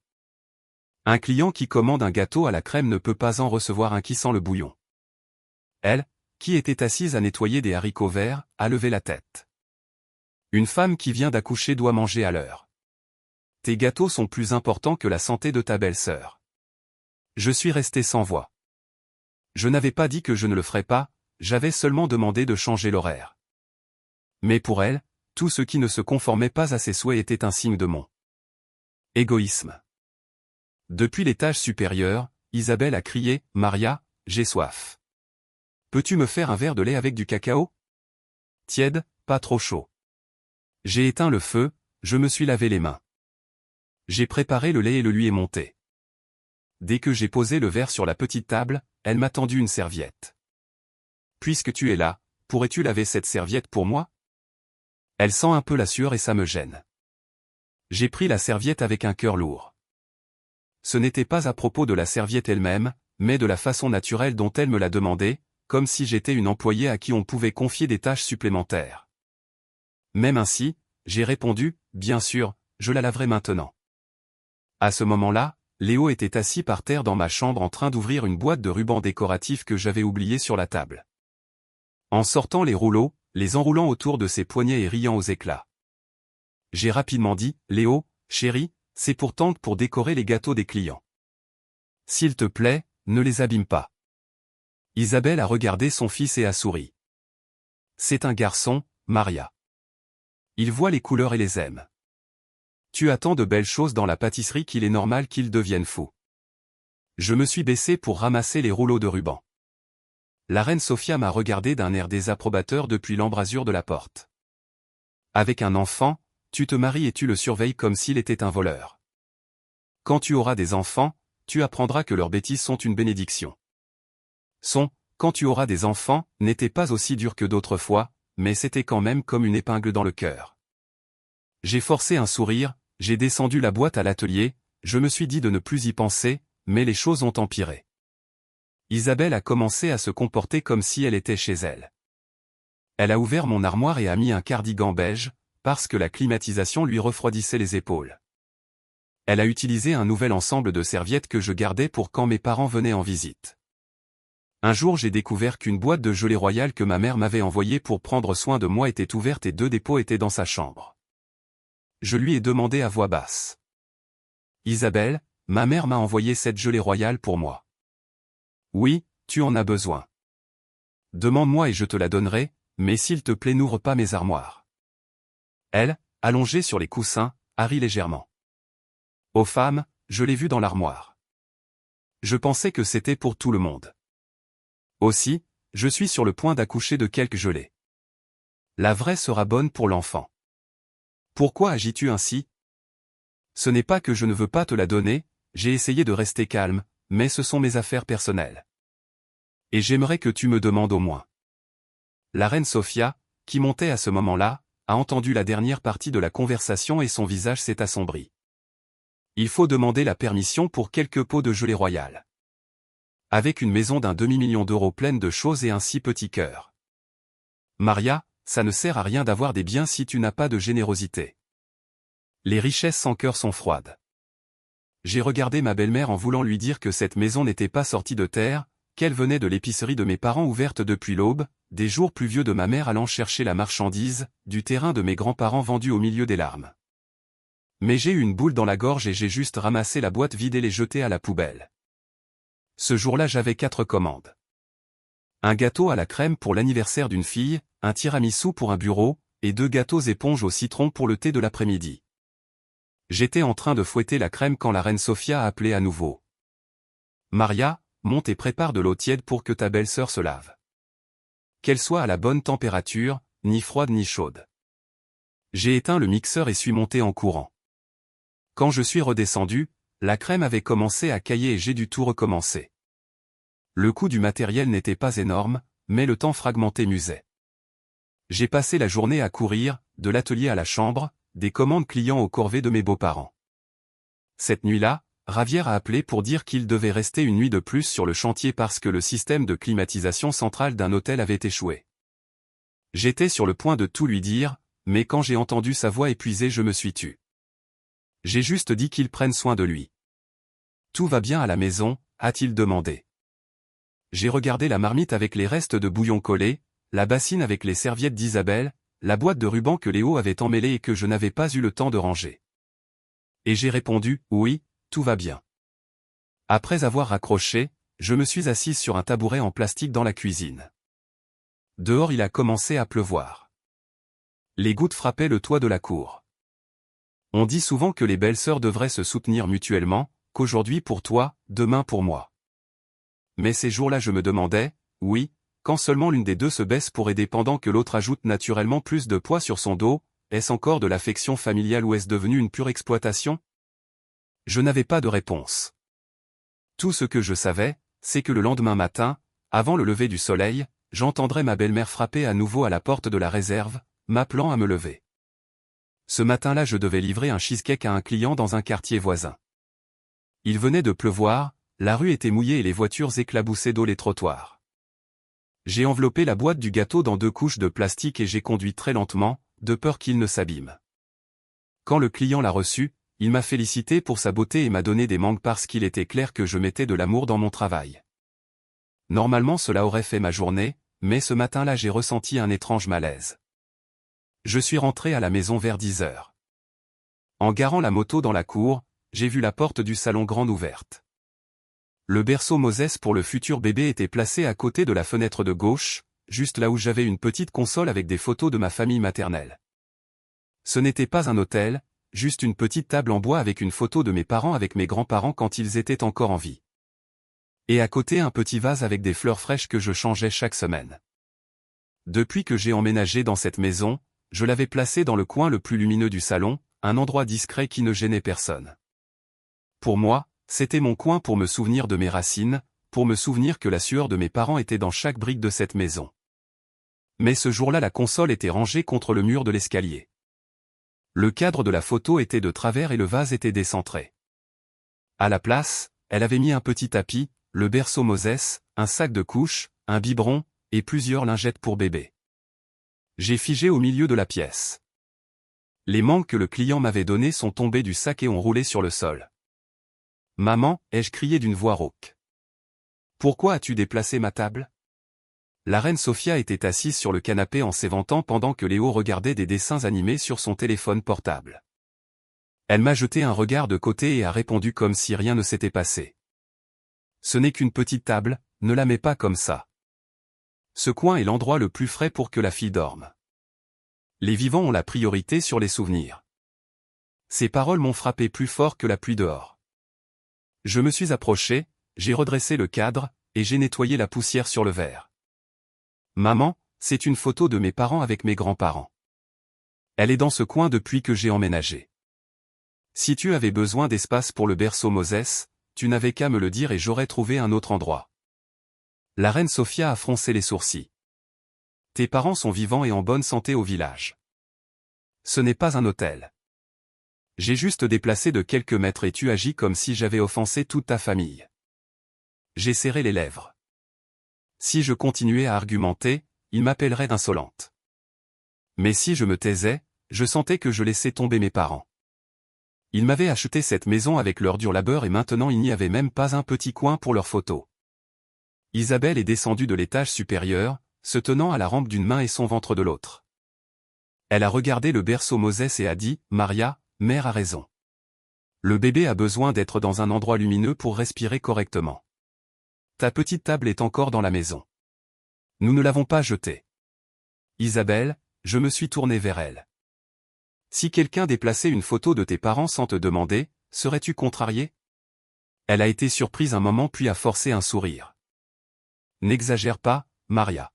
Un client qui commande un gâteau à la crème ne peut pas en recevoir un qui sent le bouillon. » Elle, qui était assise à nettoyer des haricots verts, a levé la tête. Une femme qui vient d'accoucher doit manger à l'heure. Tes gâteaux sont plus importants que la santé de ta belle-sœur. Je suis resté sans voix. Je n'avais pas dit que je ne le ferais pas, j'avais seulement demandé de changer l'horaire. Mais pour elle, tout ce qui ne se conformait pas à ses souhaits était un signe de mon égoïsme. Depuis l'étage supérieur, Isabelle a crié, « Maria, j'ai soif. Peux-tu me faire un verre de lait avec du cacao? Tiède, pas trop chaud. » J'ai éteint le feu, je me suis lavé les mains. J'ai préparé le lait et le lui ai monté. Dès que j'ai posé le verre sur la petite table, elle m'a tendu une serviette. « Puisque tu es là, pourrais-tu laver cette serviette pour moi? » Elle sent un peu la sueur et ça me gêne. J'ai pris la serviette avec un cœur lourd. Ce n'était pas à propos de la serviette elle-même, mais de la façon naturelle dont elle me l'a demandé, comme si j'étais une employée à qui on pouvait confier des tâches supplémentaires. Même ainsi, j'ai répondu, « Bien sûr, je la laverai maintenant. » À ce moment-là, Léo était assis par terre dans ma chambre en train d'ouvrir une boîte de rubans décoratifs que j'avais oubliée sur la table. En sortant les rouleaux, les enroulant autour de ses poignets et riant aux éclats. J'ai rapidement dit, « Léo, chéri, c'est pourtant pour décorer les gâteaux des clients. S'il te plaît, ne les abîme pas. » Isabelle a regardé son fils et a souri. « C'est un garçon, Maria. Il voit les couleurs et les aime. Tu as tant de belles choses dans la pâtisserie qu'il est normal qu'il devienne fou. » Je me suis baissé pour ramasser les rouleaux de ruban. La reine Sophia m'a regardé d'un air désapprobateur depuis l'embrasure de la porte. « Avec un enfant, tu te maries et tu le surveilles comme s'il était un voleur. Quand tu auras des enfants, tu apprendras que leurs bêtises sont une bénédiction. » Quand tu auras des enfants, n'était pas aussi dur que d'autres fois, mais c'était quand même comme une épingle dans le cœur. J'ai forcé un sourire, j'ai descendu la boîte à l'atelier, je me suis dit de ne plus y penser, mais les choses ont empiré. Isabelle a commencé à se comporter comme si elle était chez elle. Elle a ouvert mon armoire et a mis un cardigan beige, parce que la climatisation lui refroidissait les épaules. Elle a utilisé un nouvel ensemble de serviettes que je gardais pour quand mes parents venaient en visite. Un jour j'ai découvert qu'une boîte de gelée royale que ma mère m'avait envoyée pour prendre soin de moi était ouverte et 2 dépôts étaient dans sa chambre. Je lui ai demandé à voix basse. « Isabelle, ma mère m'a envoyé cette gelée royale pour moi. »« Oui, tu en as besoin. Demande-moi et je te la donnerai, mais s'il te plaît n'ouvre pas mes armoires. » Elle, allongée sur les coussins, a ri légèrement. « Ô femme, je l'ai vue dans l'armoire. Je pensais que c'était pour tout le monde. Aussi, je suis sur le point d'accoucher de quelques gelées. La vraie sera bonne pour l'enfant. Pourquoi agis-tu ainsi? Ce n'est pas que je ne veux pas te la donner, j'ai essayé de rester calme, mais ce sont mes affaires personnelles. Et j'aimerais que tu me demandes au moins. » La reine Sophia, qui montait à ce moment-là, a entendu la dernière partie de la conversation et son visage s'est assombri. Il faut demander la permission pour quelques pots de gelée royale. Avec une maison d'un demi-million d'euros pleine de choses et un si petit cœur. Maria, ça ne sert à rien d'avoir des biens si tu n'as pas de générosité. Les richesses sans cœur sont froides. J'ai regardé ma belle-mère en voulant lui dire que cette maison n'était pas sortie de terre, qu'elle venait de l'épicerie de mes parents ouverte depuis l'aube, des jours pluvieux de ma mère allant chercher la marchandise, du terrain de mes grands-parents vendu au milieu des larmes. Mais j'ai eu une boule dans la gorge et j'ai juste ramassé la boîte vide et les jeté à la poubelle. Ce jour-là j'avais 4 commandes. Un gâteau à la crème pour l'anniversaire d'une fille, un tiramisu pour un bureau, et 2 gâteaux éponges au citron pour le thé de l'après-midi. J'étais en train de fouetter la crème quand la reine Sophia a appelé à nouveau. « Maria, monte et prépare de l'eau tiède pour que ta belle-sœur se lave. Qu'elle soit à la bonne température, ni froide ni chaude. » J'ai éteint le mixeur et suis monté en courant. Quand je suis redescendu, la crème avait commencé à cailler et j'ai dû tout recommencer. Le coût du matériel n'était pas énorme, mais le temps fragmenté m'usait. J'ai passé la journée à courir, de l'atelier à la chambre, des commandes clients aux corvées de mes beaux-parents. Cette nuit-là, Ravière a appelé pour dire qu'il devait rester une nuit de plus sur le chantier parce que le système de climatisation centrale d'un hôtel avait échoué. J'étais sur le point de tout lui dire, mais quand j'ai entendu sa voix épuisée je me suis tu. J'ai juste dit qu'il prenne soin de lui. « Tout va bien à la maison ?» a-t-il demandé. J'ai regardé la marmite avec les restes de bouillon collé, la bassine avec les serviettes d'Isabelle, la boîte de ruban que Léo avait emmêlée et que je n'avais pas eu le temps de ranger. Et j'ai répondu, oui, tout va bien. Après avoir raccroché, je me suis assise sur un tabouret en plastique dans la cuisine. Dehors il a commencé à pleuvoir. Les gouttes frappaient le toit de la cour. On dit souvent que les belles-sœurs devraient se soutenir mutuellement, qu'aujourd'hui pour toi, demain pour moi. Mais ces jours-là je me demandais, oui, quand seulement l'une des deux se baisse pour aider pendant que l'autre ajoute naturellement plus de poids sur son dos, est-ce encore de l'affection familiale ou est-ce devenu une pure exploitation? Je n'avais pas de réponse. Tout ce que je savais, c'est que le lendemain matin, avant le lever du soleil, j'entendrais ma belle-mère frapper à nouveau à la porte de la réserve, m'appelant à me lever. Ce matin-là je devais livrer un cheesecake à un client dans un quartier voisin. Il venait de pleuvoir, la rue était mouillée et les voitures éclaboussaient d'eau les trottoirs. J'ai enveloppé la boîte du gâteau dans 2 couches de plastique et j'ai conduit très lentement, de peur qu'il ne s'abîme. Quand le client l'a reçu, il m'a félicité pour sa beauté et m'a donné des mangues parce qu'il était clair que je mettais de l'amour dans mon travail. Normalement cela aurait fait ma journée, mais ce matin-là j'ai ressenti un étrange malaise. Je suis rentré à la maison vers 10 heures. En garant la moto dans la cour, j'ai vu la porte du salon grande ouverte. Le berceau Moses pour le futur bébé était placé à côté de la fenêtre de gauche, juste là où j'avais une petite console avec des photos de ma famille maternelle. Ce n'était pas un hôtel, juste une petite table en bois avec une photo de mes parents avec mes grands-parents quand ils étaient encore en vie. Et à côté un petit vase avec des fleurs fraîches que je changeais chaque semaine. Depuis que j'ai emménagé dans cette maison, je l'avais placé dans le coin le plus lumineux du salon, un endroit discret qui ne gênait personne. Pour moi, c'était mon coin pour me souvenir de mes racines, pour me souvenir que la sueur de mes parents était dans chaque brique de cette maison. Mais ce jour-là la console était rangée contre le mur de l'escalier. Le cadre de la photo était de travers et le vase était décentré. À la place, elle avait mis un petit tapis, le berceau Moses, un sac de couches, un biberon, et plusieurs lingettes pour bébé. J'ai figé au milieu de la pièce. Les mangues que le client m'avait données sont tombées du sac et ont roulé sur le sol. « Maman » ai-je crié d'une voix rauque. « Pourquoi as-tu déplacé ma table ?» La reine Sophia était assise sur le canapé en s'éventant pendant que Léo regardait des dessins animés sur son téléphone portable. Elle m'a jeté un regard de côté et a répondu comme si rien ne s'était passé. « Ce n'est qu'une petite table, ne la mets pas comme ça. Ce coin est l'endroit le plus frais pour que la fille dorme. Les vivants ont la priorité sur les souvenirs. » Ces paroles m'ont frappé plus fort que la pluie dehors. Je me suis approché, j'ai redressé le cadre, et j'ai nettoyé la poussière sur le verre. « Maman, c'est une photo de mes parents avec mes grands-parents. Elle est dans ce coin depuis que j'ai emménagé. Si tu avais besoin d'espace pour le berceau Moses, tu n'avais qu'à me le dire et j'aurais trouvé un autre endroit. » La reine Sophia a froncé les sourcils. « Tes parents sont vivants et en bonne santé au village. Ce n'est pas un hôtel. J'ai juste déplacé de quelques mètres et tu agis comme si j'avais offensé toute ta famille. » J'ai serré les lèvres. Si je continuais à argumenter, il m'appellerait insolente. Mais si je me taisais, je sentais que je laissais tomber mes parents. Ils m'avaient acheté cette maison avec leur dur labeur et maintenant il n'y avait même pas un petit coin pour leurs photos. Isabelle est descendue de l'étage supérieur, se tenant à la rampe d'une main et son ventre de l'autre. Elle a regardé le berceau Moses et a dit « Maria, mère a raison. Le bébé a besoin d'être dans un endroit lumineux pour respirer correctement. Ta petite table est encore dans la maison. Nous ne l'avons pas jetée. » Isabelle, je me suis tourné vers elle. Si quelqu'un déplaçait une photo de tes parents sans te demander, serais-tu contrarié? Elle a été surprise un moment puis a forcé un sourire. N'exagère pas, Maria.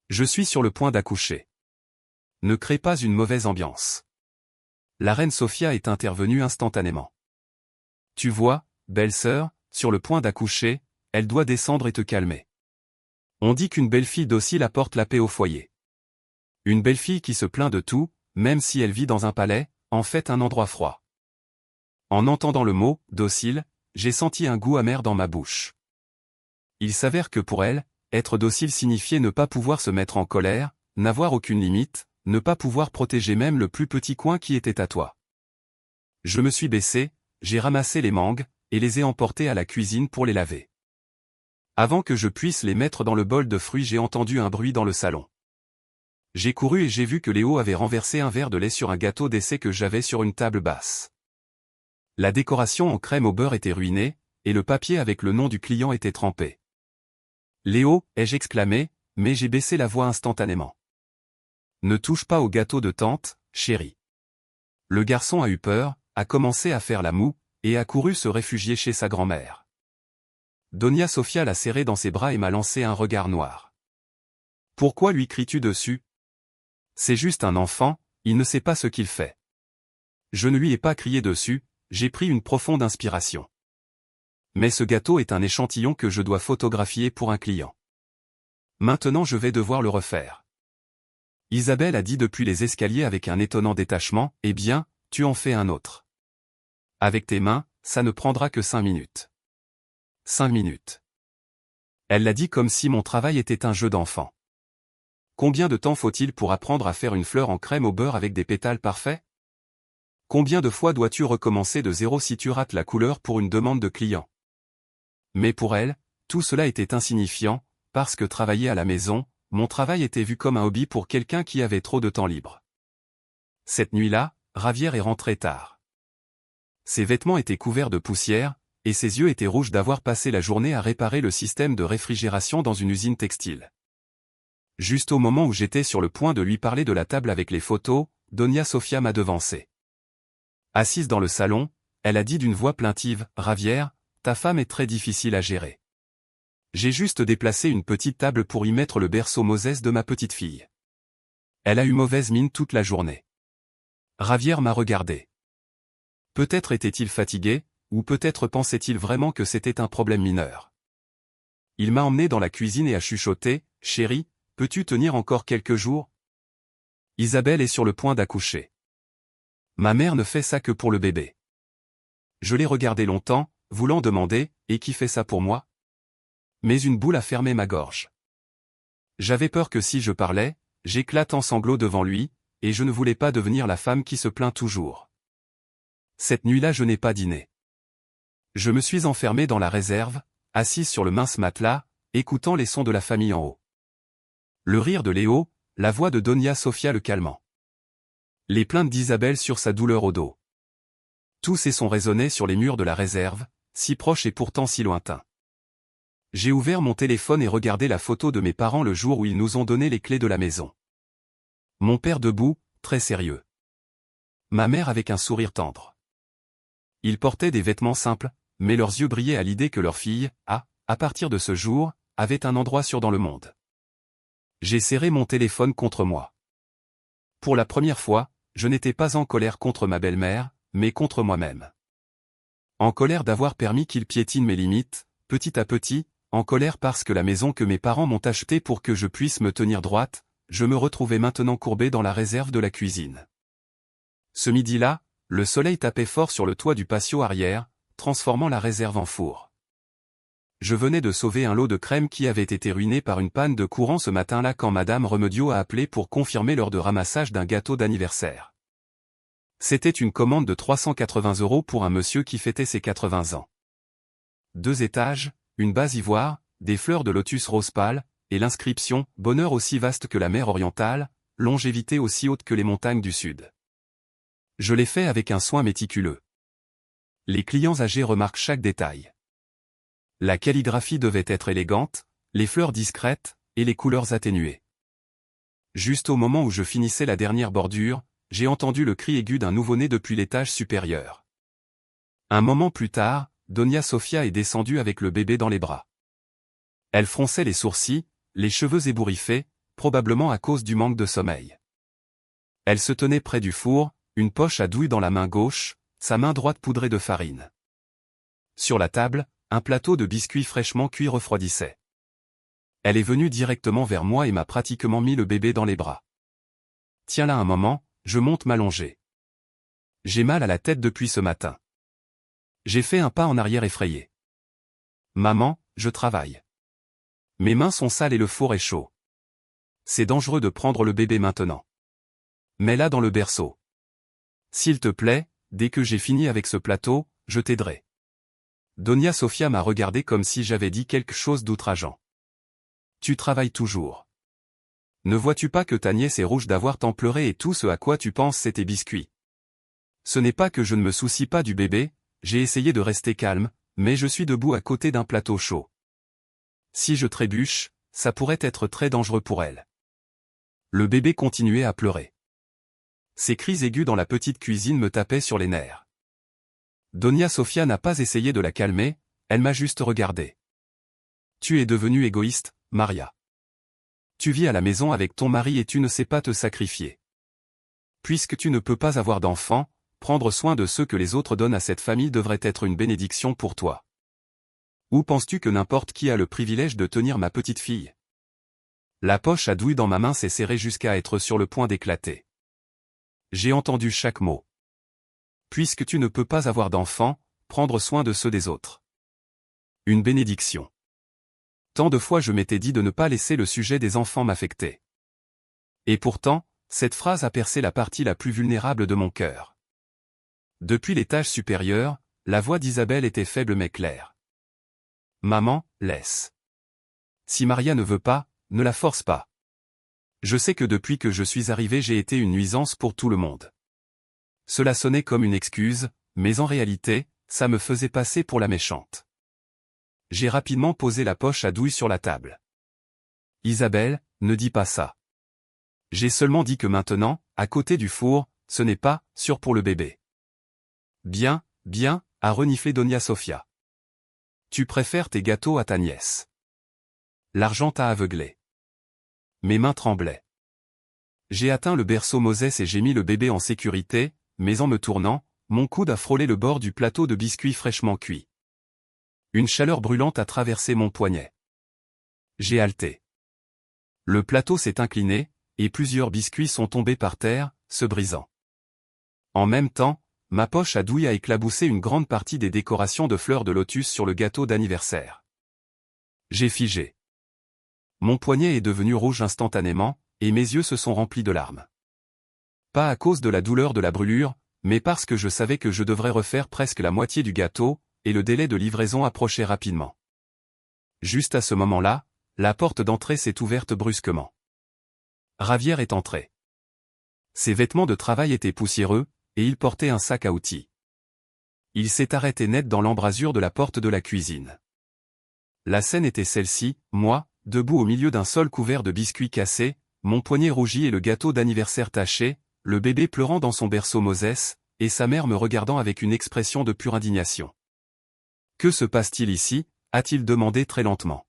Je suis sur le point d'accoucher. Ne crée pas une mauvaise ambiance. La reine Sophia est intervenue instantanément. Tu vois, belle-sœur, sur le point d'accoucher, elle doit descendre et te calmer. On dit qu'une belle-fille docile apporte la paix au foyer. Une belle-fille qui se plaint de tout, même si elle vit dans un palais, en fait un endroit froid. En entendant le mot « docile », j'ai senti un goût amer dans ma bouche. Il s'avère que pour elle, être docile signifiait ne pas pouvoir se mettre en colère, n'avoir aucune limite, ne pas pouvoir protéger même le plus petit coin qui était à toi. Je me suis baissé, j'ai ramassé les mangues, et les ai emportées à la cuisine pour les laver. Avant que je puisse les mettre dans le bol de fruits, j'ai entendu un bruit dans le salon. J'ai couru et j'ai vu que Léo avait renversé un verre de lait sur un gâteau d'essai que j'avais sur une table basse. La décoration en crème au beurre était ruinée, et le papier avec le nom du client était trempé. « Léo » ai-je exclamé, mais j'ai baissé la voix instantanément. « Ne touche pas au gâteau de tante, chérie. » Le garçon a eu peur, a commencé à faire la moue, et a couru se réfugier chez sa grand-mère. Donia Sofia l'a serré dans ses bras et m'a lancé un regard noir. « Pourquoi lui cries-tu dessus? C'est juste un enfant, il ne sait pas ce qu'il fait. » Je ne lui ai pas crié dessus, j'ai pris une profonde inspiration. Mais ce gâteau est un échantillon que je dois photographier pour un client. Maintenant je vais devoir le refaire. Isabelle a dit depuis les escaliers avec un étonnant détachement, « Eh bien, tu en fais un autre. Avec tes mains, ça ne prendra que 5 minutes. » 5 minutes. Elle l'a dit comme si mon travail était un jeu d'enfant. Combien de temps faut-il pour apprendre à faire une fleur en crème au beurre avec des pétales parfaits? Combien de fois dois-tu recommencer de zéro si tu rates la couleur pour une demande de client? Mais pour elle, tout cela était insignifiant, parce que travailler à la maison, mon travail était vu comme un hobby pour quelqu'un qui avait trop de temps libre. Cette nuit-là, Ravière est rentrée tard. Ses vêtements étaient couverts de poussière, et ses yeux étaient rouges d'avoir passé la journée à réparer le système de réfrigération dans une usine textile. Juste au moment où j'étais sur le point de lui parler de la table avec les photos, Donia Sofia m'a devancé. Assise dans le salon, elle a dit d'une voix plaintive, « Ravière, ta femme est très difficile à gérer. J'ai juste déplacé une petite table pour y mettre le berceau Moses de ma petite fille. Elle a eu mauvaise mine toute la journée. » Ravière m'a regardé. Peut-être était-il fatigué, ou peut-être pensait-il vraiment que c'était un problème mineur. Il m'a emmené dans la cuisine et a chuchoté, « Chérie, peux-tu tenir encore quelques jours? Isabelle est sur le point d'accoucher. Ma mère ne fait ça que pour le bébé. » Je l'ai regardé longtemps, voulant demander, « Et qui fait ça pour moi ?» Mais une boule a fermé ma gorge. J'avais peur que si je parlais, j'éclate en sanglots devant lui, et je ne voulais pas devenir la femme qui se plaint toujours. Cette nuit-là je n'ai pas dîné. Je me suis enfermé dans la réserve, assise sur le mince matelas, écoutant les sons de la famille en haut. Le rire de Léo, la voix de Donia Sofia le calmant. Les plaintes d'Isabelle sur sa douleur au dos. Tous ces sons résonnaient sur les murs de la réserve, si proches et pourtant si lointains. J'ai ouvert mon téléphone et regardé la photo de mes parents le jour où ils nous ont donné les clés de la maison. Mon père debout, très sérieux. Ma mère avec un sourire tendre. Ils portaient des vêtements simples, mais leurs yeux brillaient à l'idée que leur fille, à partir de ce jour, avait un endroit sûr dans le monde. J'ai serré mon téléphone contre moi. Pour la première fois, je n'étais pas en colère contre ma belle-mère, mais contre moi-même. En colère d'avoir permis qu'il piétine mes limites, petit à petit, en colère parce que la maison que mes parents m'ont achetée pour que je puisse me tenir droite, je me retrouvais maintenant courbé dans la réserve de la cuisine. Ce midi-là, le soleil tapait fort sur le toit du patio arrière, transformant la réserve en four. Je venais de sauver un lot de crème qui avait été ruiné par une panne de courant ce matin-là quand Madame Remedio a appelé pour confirmer l'heure de ramassage d'un gâteau d'anniversaire. C'était une commande de 380 € pour un monsieur qui fêtait ses 80 ans. 2 étages, une base ivoire, des fleurs de lotus rose pâle, et l'inscription « Bonheur aussi vaste que la mer orientale, longévité aussi haute que les montagnes du sud ». Je l'ai fait avec un soin méticuleux. Les clients âgés remarquent chaque détail. La calligraphie devait être élégante, les fleurs discrètes, et les couleurs atténuées. Juste au moment où je finissais la dernière bordure, j'ai entendu le cri aigu d'un nouveau-né depuis l'étage supérieur. Un moment plus tard, Donia Sofia est descendue avec le bébé dans les bras. Elle fronçait les sourcils, les cheveux ébouriffés, probablement à cause du manque de sommeil. Elle se tenait près du four, une poche à douille dans la main gauche, sa main droite poudrée de farine. Sur la table, un plateau de biscuits fraîchement cuits refroidissait. Elle est venue directement vers moi et m'a pratiquement mis le bébé dans les bras. Tiens là un moment, je monte m'allonger. J'ai mal à la tête depuis ce matin. J'ai fait un pas en arrière effrayé. Maman, je travaille. Mes mains sont sales et le four est chaud. C'est dangereux de prendre le bébé maintenant. Mets-la dans le berceau. S'il te plaît, dès que j'ai fini avec ce plateau, je t'aiderai. Donia Sofia m'a regardé comme si j'avais dit quelque chose d'outrageant. Tu travailles toujours. Ne vois-tu pas que ta nièce est rouge d'avoir tant pleuré et tout ce à quoi tu penses c'est tes biscuits? Ce n'est pas que je ne me soucie pas du bébé, j'ai essayé de rester calme, mais je suis debout à côté d'un plateau chaud. Si je trébuche, ça pourrait être très dangereux pour elle. Le bébé continuait à pleurer. Ses cris aigus dans la petite cuisine me tapaient sur les nerfs. Donia Sofia n'a pas essayé de la calmer, elle m'a juste regardé. Tu es devenue égoïste, Maria. Tu vis à la maison avec ton mari et tu ne sais pas te sacrifier. Puisque tu ne peux pas avoir d'enfants, prendre soin de ceux que les autres donnent à cette famille devrait être une bénédiction pour toi. Où penses-tu que n'importe qui a le privilège de tenir ma petite fille? La poche à douille dans ma main s'est serrée jusqu'à être sur le point d'éclater. J'ai entendu chaque mot. Puisque tu ne peux pas avoir d'enfants, prendre soin de ceux des autres. Une bénédiction. Tant de fois je m'étais dit de ne pas laisser le sujet des enfants m'affecter. Et pourtant, cette phrase a percé la partie la plus vulnérable de mon cœur. Depuis l'étage supérieur, la voix d'Isabelle était faible mais claire. Maman, laisse. Si Maria ne veut pas, ne la force pas. Je sais que depuis que je suis arrivé j'ai été une nuisance pour tout le monde. Cela sonnait comme une excuse, mais en réalité, ça me faisait passer pour la méchante. J'ai rapidement posé la poche à douille sur la table. Isabelle, ne dis pas ça. J'ai seulement dit que maintenant, à côté du four, ce n'est pas sûr pour le bébé. Bien, bien, a reniflé Donia Sofia. Tu préfères tes gâteaux à ta nièce. L'argent t'a aveuglé. Mes mains tremblaient. J'ai atteint le berceau Moses et j'ai mis le bébé en sécurité, mais en me tournant, mon coude a frôlé le bord du plateau de biscuits fraîchement cuits. Une chaleur brûlante a traversé mon poignet. J'ai halté. Le plateau s'est incliné, et plusieurs biscuits sont tombés par terre, se brisant. En même temps, ma poche à douille a éclaboussé une grande partie des décorations de fleurs de lotus sur le gâteau d'anniversaire. J'ai figé. Mon poignet est devenu rouge instantanément, et mes yeux se sont remplis de larmes. Pas à cause de la douleur de la brûlure, mais parce que je savais que je devrais refaire presque la moitié du gâteau, et le délai de livraison approchait rapidement. Juste à ce moment-là, la porte d'entrée s'est ouverte brusquement. Javier est entré. Ses vêtements de travail étaient poussiéreux, et il portait un sac à outils. Il s'est arrêté net dans l'embrasure de la porte de la cuisine. La scène était celle-ci, moi, debout au milieu d'un sol couvert de biscuits cassés, mon poignet rougi et le gâteau d'anniversaire taché, le bébé pleurant dans son berceau Moses, et sa mère me regardant avec une expression de pure indignation. « Que se passe-t-il ici » a-t-il demandé très lentement.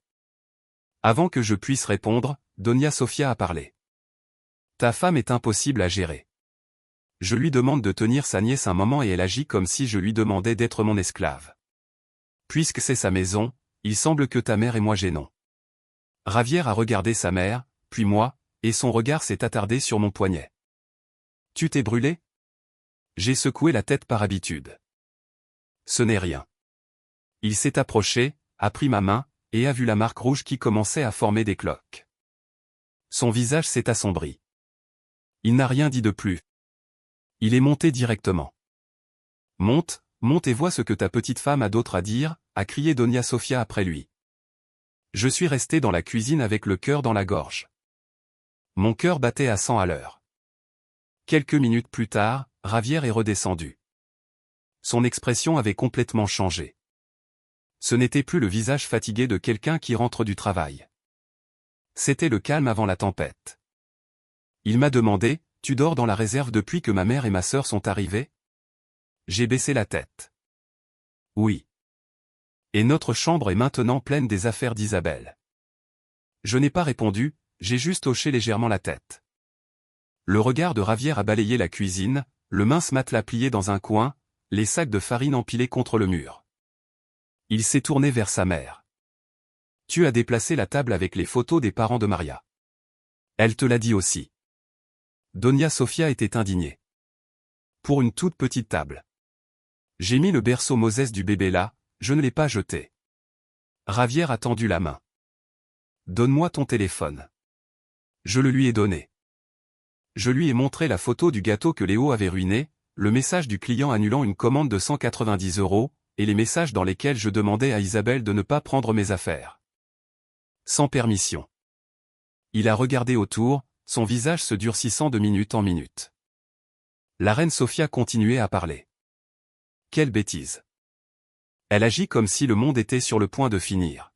Avant que je puisse répondre, Doña Sofia a parlé. « Ta femme est impossible à gérer. Je lui demande de tenir sa nièce un moment et elle agit comme si je lui demandais d'être mon esclave. Puisque c'est sa maison, il semble que ta mère et moi gênons. » Javier a regardé sa mère, puis moi, et son regard s'est attardé sur mon poignet. « Tu t'es brûlé » J'ai secoué la tête par habitude. « Ce n'est rien. » Il s'est approché, a pris ma main, et a vu la marque rouge qui commençait à former des cloques. Son visage s'est assombri. Il n'a rien dit de plus. Il est monté directement. « Monte, monte et vois ce que ta petite femme a d'autre à dire » a crié Doña Sofia après lui. Je suis resté dans la cuisine avec le cœur dans la gorge. Mon cœur battait à 100 à l'heure. Quelques minutes plus tard, Javier est redescendu. Son expression avait complètement changé. Ce n'était plus le visage fatigué de quelqu'un qui rentre du travail. C'était le calme avant la tempête. Il m'a demandé, « Tu dors dans la réserve depuis que ma mère et ma sœur sont arrivées ?» J'ai baissé la tête. Oui. Et notre chambre est maintenant pleine des affaires d'Isabelle. Je n'ai pas répondu, j'ai juste hoché légèrement la tête. Le regard de Javier a balayé la cuisine, le mince matelas plié dans un coin, les sacs de farine empilés contre le mur. Il s'est tourné vers sa mère. « Tu as déplacé la table avec les photos des parents de Maria. Elle te l'a dit aussi. » Doña Sofia était indignée. « Pour une toute petite table. J'ai mis le berceau Moses du bébé là, je ne l'ai pas jeté. » Javier a tendu la main. « Donne-moi ton téléphone. » Je le lui ai donné. Je lui ai montré la photo du gâteau que Léo avait ruiné, le message du client annulant une commande de 190 €, et les messages dans lesquels je demandais à Isabelle de ne pas prendre mes affaires. Sans permission. Il a regardé autour, son visage se durcissant de minute en minute. La reine Sofia continuait à parler. Quelle bêtise. Elle agit comme si le monde était sur le point de finir.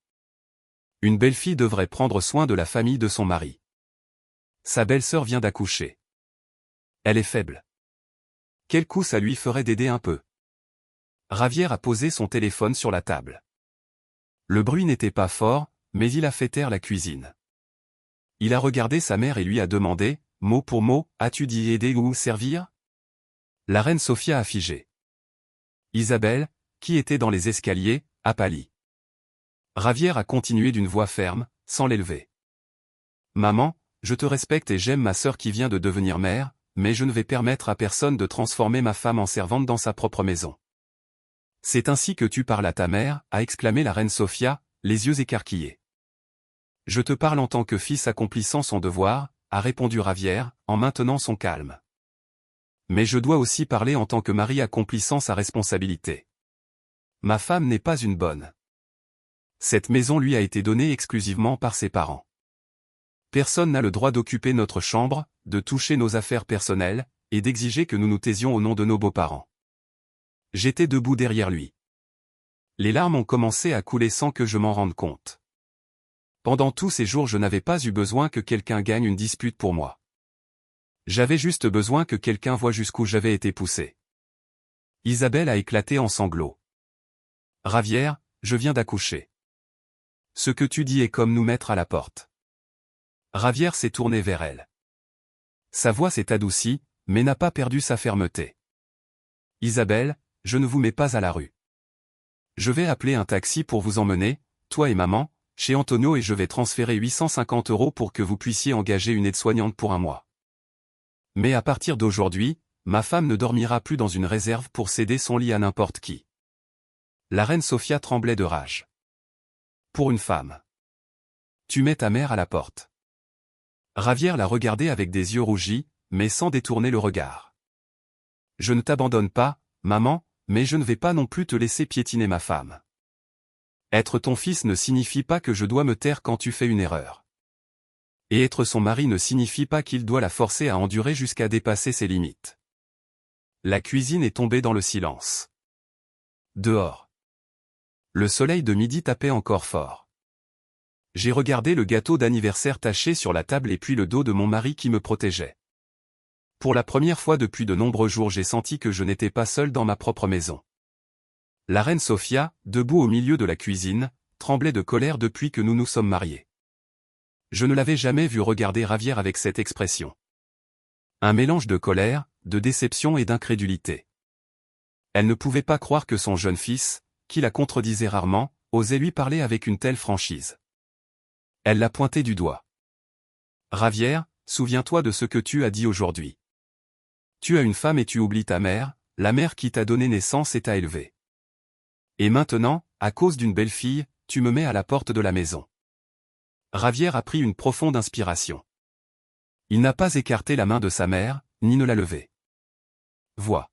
Une belle-fille devrait prendre soin de la famille de son mari. Sa belle-sœur vient d'accoucher. Elle est faible. Quel coup ça lui ferait d'aider un peu. Javier a posé son téléphone sur la table. Le bruit n'était pas fort, mais il a fait taire la cuisine. Il a regardé sa mère et lui a demandé, mot pour mot, « As-tu dit aider ou servir ?» La reine Sofia a figé. Isabelle, qui était dans les escaliers, a pâli. Javier a continué d'une voix ferme, sans l'élever. « Maman, je te respecte et j'aime ma sœur qui vient de devenir mère, mais je ne vais permettre à personne de transformer ma femme en servante dans sa propre maison. » C'est ainsi que tu parles à ta mère, a exclamé la reine Sofia, les yeux écarquillés. Je te parle en tant que fils accomplissant son devoir, a répondu Javier, en maintenant son calme. Mais je dois aussi parler en tant que mari accomplissant sa responsabilité. Ma femme n'est pas une bonne. Cette maison lui a été donnée exclusivement par ses parents. Personne n'a le droit d'occuper notre chambre, de toucher nos affaires personnelles, et d'exiger que nous nous taisions au nom de nos beaux-parents. J'étais debout derrière lui. Les larmes ont commencé à couler sans que je m'en rende compte. Pendant tous ces jours je n'avais pas eu besoin que quelqu'un gagne une dispute pour moi. J'avais juste besoin que quelqu'un voie jusqu'où j'avais été poussé. Isabelle a éclaté en sanglots. Javier, je viens d'accoucher. Ce que tu dis est comme nous mettre à la porte. Javier s'est tourné vers elle. Sa voix s'est adoucie, mais n'a pas perdu sa fermeté. Isabelle, je ne vous mets pas à la rue. Je vais appeler un taxi pour vous emmener, toi et maman, chez Antonio et je vais transférer 850 € pour que vous puissiez engager une aide-soignante pour un mois. Mais à partir d'aujourd'hui, ma femme ne dormira plus dans une réserve pour céder son lit à n'importe qui. La reine Sofia tremblait de rage. Pour une femme. Tu mets ta mère à la porte. Javier l'a regardé avec des yeux rougis, mais sans détourner le regard. Je ne t'abandonne pas, maman, mais je ne vais pas non plus te laisser piétiner ma femme. Être ton fils ne signifie pas que je dois me taire quand tu fais une erreur. Et être son mari ne signifie pas qu'il doit la forcer à endurer jusqu'à dépasser ses limites. La cuisine est tombée dans le silence. Dehors. Le soleil de midi tapait encore fort. J'ai regardé le gâteau d'anniversaire taché sur la table et puis le dos de mon mari qui me protégeait. Pour la première fois depuis de nombreux jours j'ai senti que je n'étais pas seul dans ma propre maison. La reine Sophia, debout au milieu de la cuisine, tremblait de colère depuis que nous nous sommes mariés. Je ne l'avais jamais vue regarder Javier avec cette expression. Un mélange de colère, de déception et d'incrédulité. Elle ne pouvait pas croire que son jeune fils, qui la contredisait rarement, osait lui parler avec une telle franchise. Elle l'a pointé du doigt. Javier, souviens-toi de ce que tu as dit aujourd'hui. Tu as une femme et tu oublies ta mère, la mère qui t'a donné naissance et t'a élevé. Et maintenant, à cause d'une belle fille, tu me mets à la porte de la maison. Javier a pris une profonde inspiration. Il n'a pas écarté la main de sa mère, ni ne l'a levée. Vois.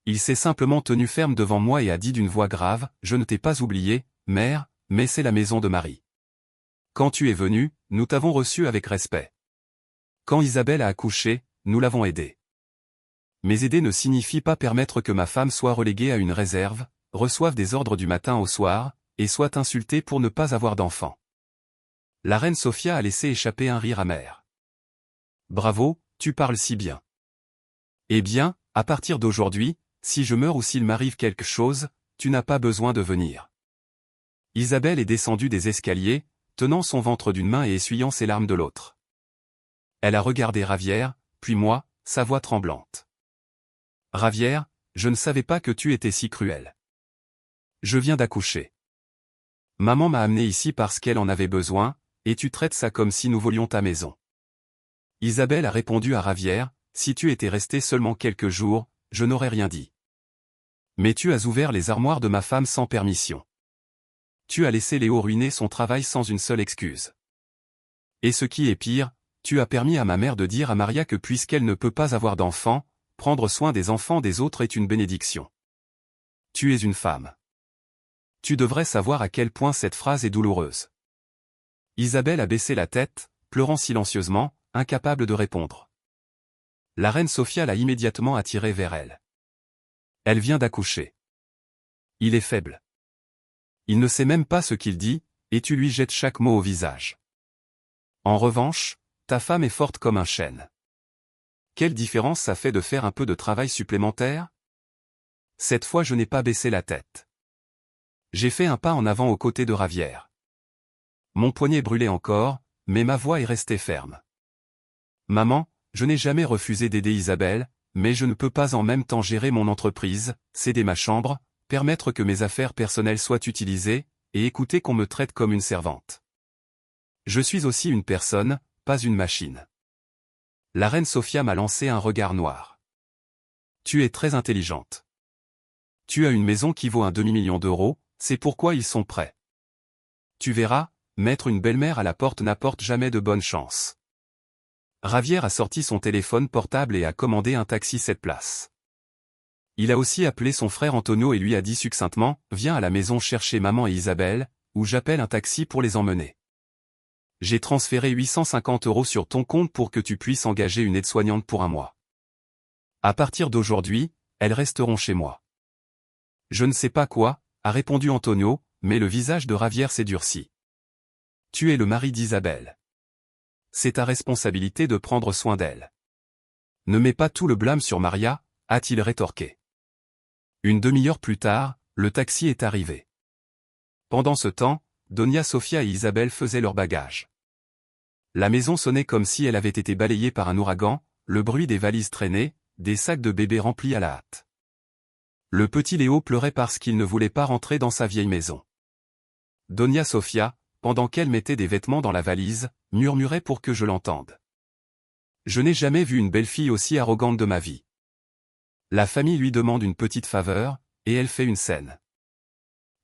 Il s'est simplement tenu ferme devant moi et a dit d'une voix grave, « Je ne t'ai pas oublié, mère, mais c'est la maison de Marie. Quand tu es venue, nous t'avons reçu avec respect. Quand Isabelle a accouché, nous l'avons aidée. Mais aider ne signifie pas permettre que ma femme soit reléguée à une réserve, reçoive des ordres du matin au soir, et soit insultée pour ne pas avoir d'enfant. » La reine Sophia a laissé échapper un rire amer. « Bravo, tu parles si bien. Eh bien, à partir d'aujourd'hui, si je meurs ou s'il m'arrive quelque chose, tu n'as pas besoin de venir. » Isabelle est descendue des escaliers, tenant son ventre d'une main et essuyant ses larmes de l'autre. Elle a regardé Javier, puis moi, sa voix tremblante. « Javier, je ne savais pas que tu étais si cruel. Je viens d'accoucher. Maman m'a amené ici parce qu'elle en avait besoin, et tu traites ça comme si nous volions ta maison. » Isabelle a répondu à Javier, « Si tu étais resté seulement quelques jours, je n'aurais rien dit. Mais tu as ouvert les armoires de ma femme sans permission. Tu as laissé Léo ruiner son travail sans une seule excuse. Et ce qui est pire, tu as permis à ma mère de dire à Maria que puisqu'elle ne peut pas avoir d'enfants, prendre soin des enfants des autres est une bénédiction. Tu es une femme. Tu devrais savoir à quel point cette phrase est douloureuse. » Isabelle a baissé la tête, pleurant silencieusement, incapable de répondre. La reine Sophia l'a immédiatement attirée vers elle. « Elle vient d'accoucher. Il est faible. Il ne sait même pas ce qu'il dit, et tu lui jettes chaque mot au visage. En revanche, ta femme est forte comme un chêne. Quelle différence ça fait de faire un peu de travail supplémentaire ? » Cette fois je n'ai pas baissé la tête. J'ai fait un pas en avant aux côtés de Javier. Mon poignet brûlait encore, mais ma voix est restée ferme. « Maman, je n'ai jamais refusé d'aider Isabelle, mais je ne peux pas en même temps gérer mon entreprise, céder ma chambre, permettre que mes affaires personnelles soient utilisées, et écouter qu'on me traite comme une servante. Je suis aussi une personne, pas une machine. » La reine Sophia m'a lancé un regard noir. « Tu es très intelligente. Tu as une maison qui vaut un demi-million d'euros, c'est pourquoi ils sont prêts. Tu verras, mettre une belle-mère à la porte n'apporte jamais de bonne chance. » Javier a sorti son téléphone portable et a commandé un taxi 7 places. Il a aussi appelé son frère Antonio et lui a dit succinctement, « Viens à la maison chercher maman et Isabelle, ou j'appelle un taxi pour les emmener. J'ai transféré 850 € sur ton compte pour que tu puisses engager une aide-soignante pour un mois. À partir d'aujourd'hui, elles resteront chez moi. » « Je ne sais pas quoi, » a répondu Antonio, mais le visage de Javier s'est durci. « Tu es le mari d'Isabelle. C'est ta responsabilité de prendre soin d'elle. Ne mets pas tout le blâme sur Maria, » a-t-il rétorqué. Une demi-heure plus tard, le taxi est arrivé. Pendant ce temps, Doña Sofia et Isabelle faisaient leur bagage. La maison sonnait comme si elle avait été balayée par un ouragan, le bruit des valises traînées, des sacs de bébés remplis à la hâte. Le petit Léo pleurait parce qu'il ne voulait pas rentrer dans sa vieille maison. Doña Sofia, pendant qu'elle mettait des vêtements dans la valise, murmurait pour que je l'entende. « Je n'ai jamais vu une belle fille aussi arrogante de ma vie. La famille lui demande une petite faveur, et elle fait une scène.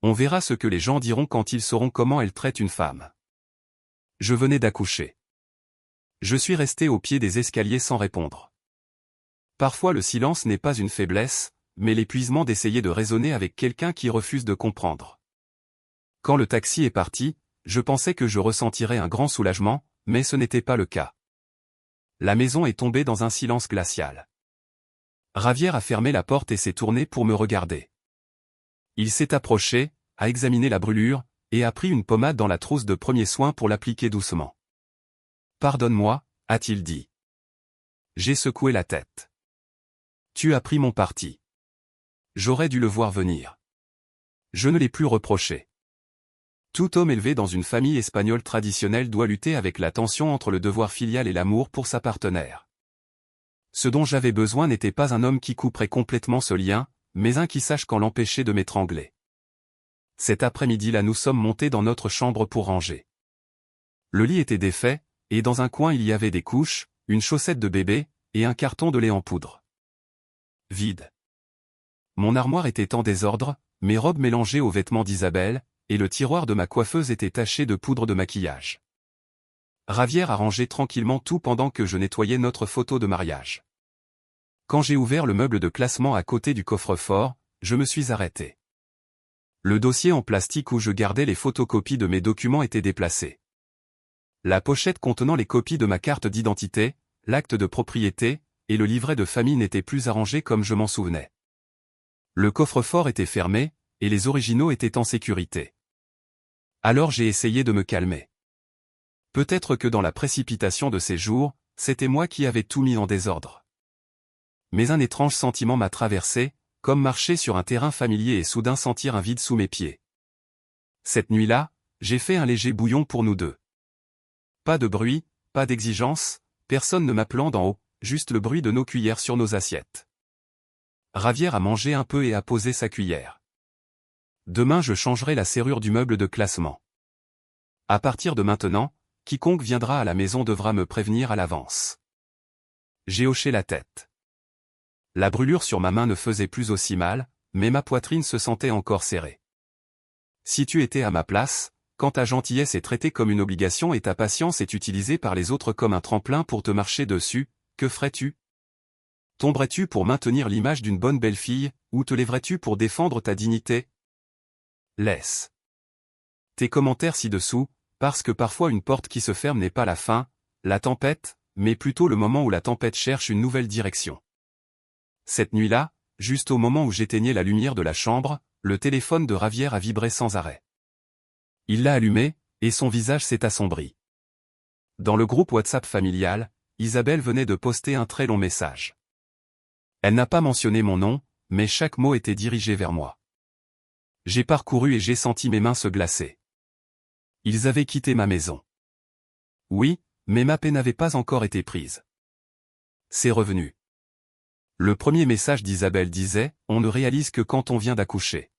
On verra ce que les gens diront quand ils sauront comment elle traite une femme. Je venais d'accoucher. Je suis resté au pied des escaliers sans répondre. Parfois le silence n'est pas une faiblesse, mais l'épuisement d'essayer de raisonner avec quelqu'un qui refuse de comprendre. Quand le taxi est parti, je pensais que je ressentirais un grand soulagement, mais ce n'était pas le cas. La maison est tombée dans un silence glacial. Javier a fermé la porte et s'est tourné pour me regarder. Il s'est approché, a examiné la brûlure, et a pris une pommade dans la trousse de premiers soins pour l'appliquer doucement. « Pardonne-moi » a-t-il dit. J'ai secoué la tête. « Tu as pris mon parti. J'aurais dû le voir venir. » Je ne l'ai plus reproché. Tout homme élevé dans une famille espagnole traditionnelle doit lutter avec la tension entre le devoir filial et l'amour pour sa partenaire. Ce dont j'avais besoin n'était pas un homme qui couperait complètement ce lien, mais un qui sache quand l'empêcher de m'étrangler. Cet après-midi-là nous sommes montés dans notre chambre pour ranger. Le lit était défait, et dans un coin il y avait des couches, une chaussette de bébé, et un carton de lait en poudre. Vide. Mon armoire était en désordre, mes robes mélangées aux vêtements d'Isabelle, et le tiroir de ma coiffeuse était taché de poudre de maquillage. Javier a rangé tranquillement tout pendant que je nettoyais notre photo de mariage. Quand j'ai ouvert le meuble de classement à côté du coffre-fort, je me suis arrêté. Le dossier en plastique où je gardais les photocopies de mes documents était déplacé. La pochette contenant les copies de ma carte d'identité, l'acte de propriété, et le livret de famille n'étaient plus arrangés comme je m'en souvenais. Le coffre-fort était fermé, et les originaux étaient en sécurité. Alors j'ai essayé de me calmer. Peut-être que dans la précipitation de ces jours, c'était moi qui avais tout mis en désordre. Mais un étrange sentiment m'a traversé, comme marcher sur un terrain familier et soudain sentir un vide sous mes pieds. Cette nuit-là, j'ai fait un léger bouillon pour nous deux. Pas de bruit, pas d'exigence, personne ne m'appelant d'en haut, juste le bruit de nos cuillères sur nos assiettes. Javier a mangé un peu et a posé sa cuillère. Demain je changerai la serrure du meuble de classement. À partir de maintenant, quiconque viendra à la maison devra me prévenir à l'avance. J'ai hoché la tête. La brûlure sur ma main ne faisait plus aussi mal, mais ma poitrine se sentait encore serrée. Si tu étais à ma place, quand ta gentillesse est traitée comme une obligation et ta patience est utilisée par les autres comme un tremplin pour te marcher dessus, que ferais-tu? Tomberais-tu pour maintenir l'image d'une bonne belle-fille, ou te lèverais-tu pour défendre ta dignité? Laisse tes commentaires ci-dessous, parce que parfois une porte qui se ferme n'est pas la fin, la tempête, mais plutôt le moment où la tempête cherche une nouvelle direction. Cette nuit-là, juste au moment où j'éteignais la lumière de la chambre, le téléphone de Javier a vibré sans arrêt. Il l'a allumé, et son visage s'est assombri. Dans le groupe WhatsApp familial, Isabelle venait de poster un très long message. Elle n'a pas mentionné mon nom, mais chaque mot était dirigé vers moi. J'ai parcouru et j'ai senti mes mains se glacer. Ils avaient quitté ma maison. Oui, mais ma paix n'avait pas encore été prise. C'est revenu. Le premier message d'Isabelle disait « On ne réalise que quand on vient d'accoucher. »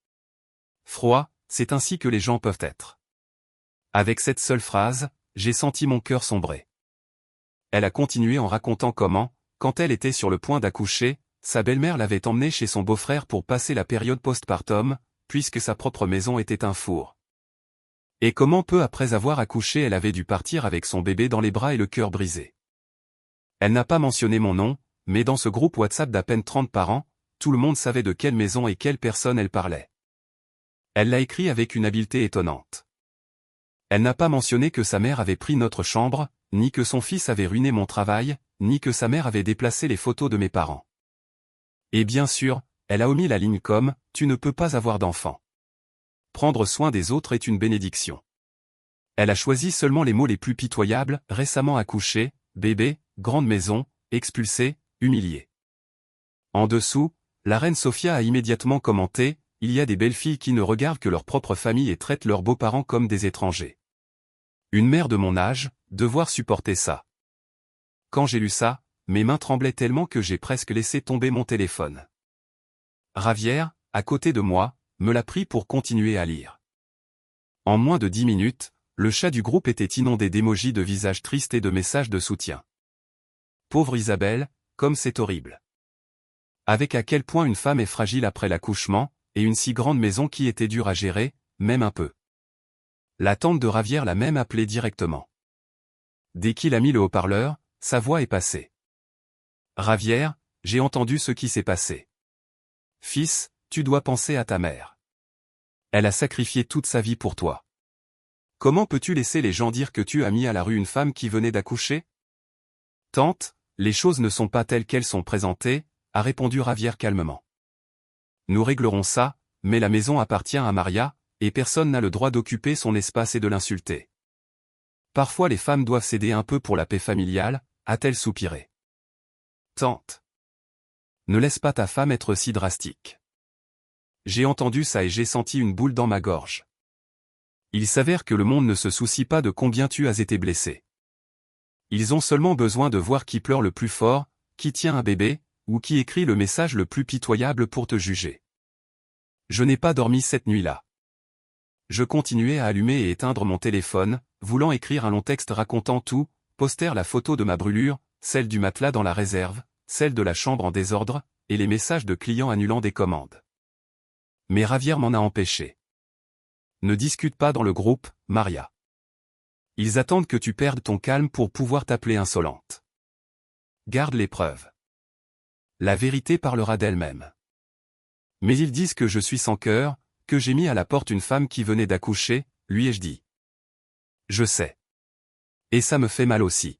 Froid, c'est ainsi que les gens peuvent être. Avec cette seule phrase, j'ai senti mon cœur sombrer. Elle a continué en racontant comment, quand elle était sur le point d'accoucher, sa belle-mère l'avait emmenée chez son beau-frère pour passer la période postpartum, puisque sa propre maison était un four. Et comment peu après avoir accouché elle avait dû partir avec son bébé dans les bras et le cœur brisé. Elle n'a pas mentionné mon nom, mais dans ce groupe WhatsApp d'à peine 30 parents, tout le monde savait de quelle maison et quelle personne elle parlait. Elle l'a écrit avec une habileté étonnante. Elle n'a pas mentionné que sa mère avait pris notre chambre, ni que son fils avait ruiné mon travail, ni que sa mère avait déplacé les photos de mes parents. Et bien sûr, elle a omis la ligne comme « Tu ne peux pas avoir d'enfant. Prendre soin des autres est une bénédiction. » Elle a choisi seulement les mots les plus pitoyables, récemment accouché, bébé, grande maison, expulsé, humilié. En dessous, la reine Sofia a immédiatement commenté « Il y a des belles filles qui ne regardent que leur propre famille et traitent leurs beaux-parents comme des étrangers. » Une mère de mon âge, devoir supporter ça. Quand j'ai lu ça, mes mains tremblaient tellement que j'ai presque laissé tomber mon téléphone. Javier, à côté de moi, me l'a pris pour continuer à lire. En moins de 10 minutes, le chat du groupe était inondé d'émojis de visages tristes et de messages de soutien. Pauvre Isabelle, comme c'est horrible. Avec à quel point une femme est fragile après l'accouchement, et une si grande maison qui était dure à gérer, même un peu. La tante de Javier l'a même appelé directement. Dès qu'il a mis le haut-parleur, sa voix est passée. Javier, j'ai entendu ce qui s'est passé. Fils, tu dois penser à ta mère. Elle a sacrifié toute sa vie pour toi. Comment peux-tu laisser les gens dire que tu as mis à la rue une femme qui venait d'accoucher? Tante, les choses ne sont pas telles qu'elles sont présentées, a répondu Javier calmement. Nous réglerons ça, mais la maison appartient à Maria, et personne n'a le droit d'occuper son espace et de l'insulter. Parfois les femmes doivent céder un peu pour la paix familiale, a-t-elle soupiré. Tante. Ne laisse pas ta femme être si drastique. J'ai entendu ça et j'ai senti une boule dans ma gorge. Il s'avère que le monde ne se soucie pas de combien tu as été blessé. Ils ont seulement besoin de voir qui pleure le plus fort, qui tient un bébé, ou qui écrit le message le plus pitoyable pour te juger. Je n'ai pas dormi cette nuit-là. Je continuais à allumer et éteindre mon téléphone, voulant écrire un long texte racontant tout, poster la photo de ma brûlure, celle du matelas dans la réserve, celle de la chambre en désordre, et les messages de clients annulant des commandes. Mais Javier m'en a empêché. Ne discute pas dans le groupe, Maria. Ils attendent que tu perdes ton calme pour pouvoir t'appeler insolente. Garde les preuves. La vérité parlera d'elle-même. Mais ils disent que je suis sans cœur, que j'ai mis à la porte une femme qui venait d'accoucher, lui ai-je dit. Je sais. Et ça me fait mal aussi.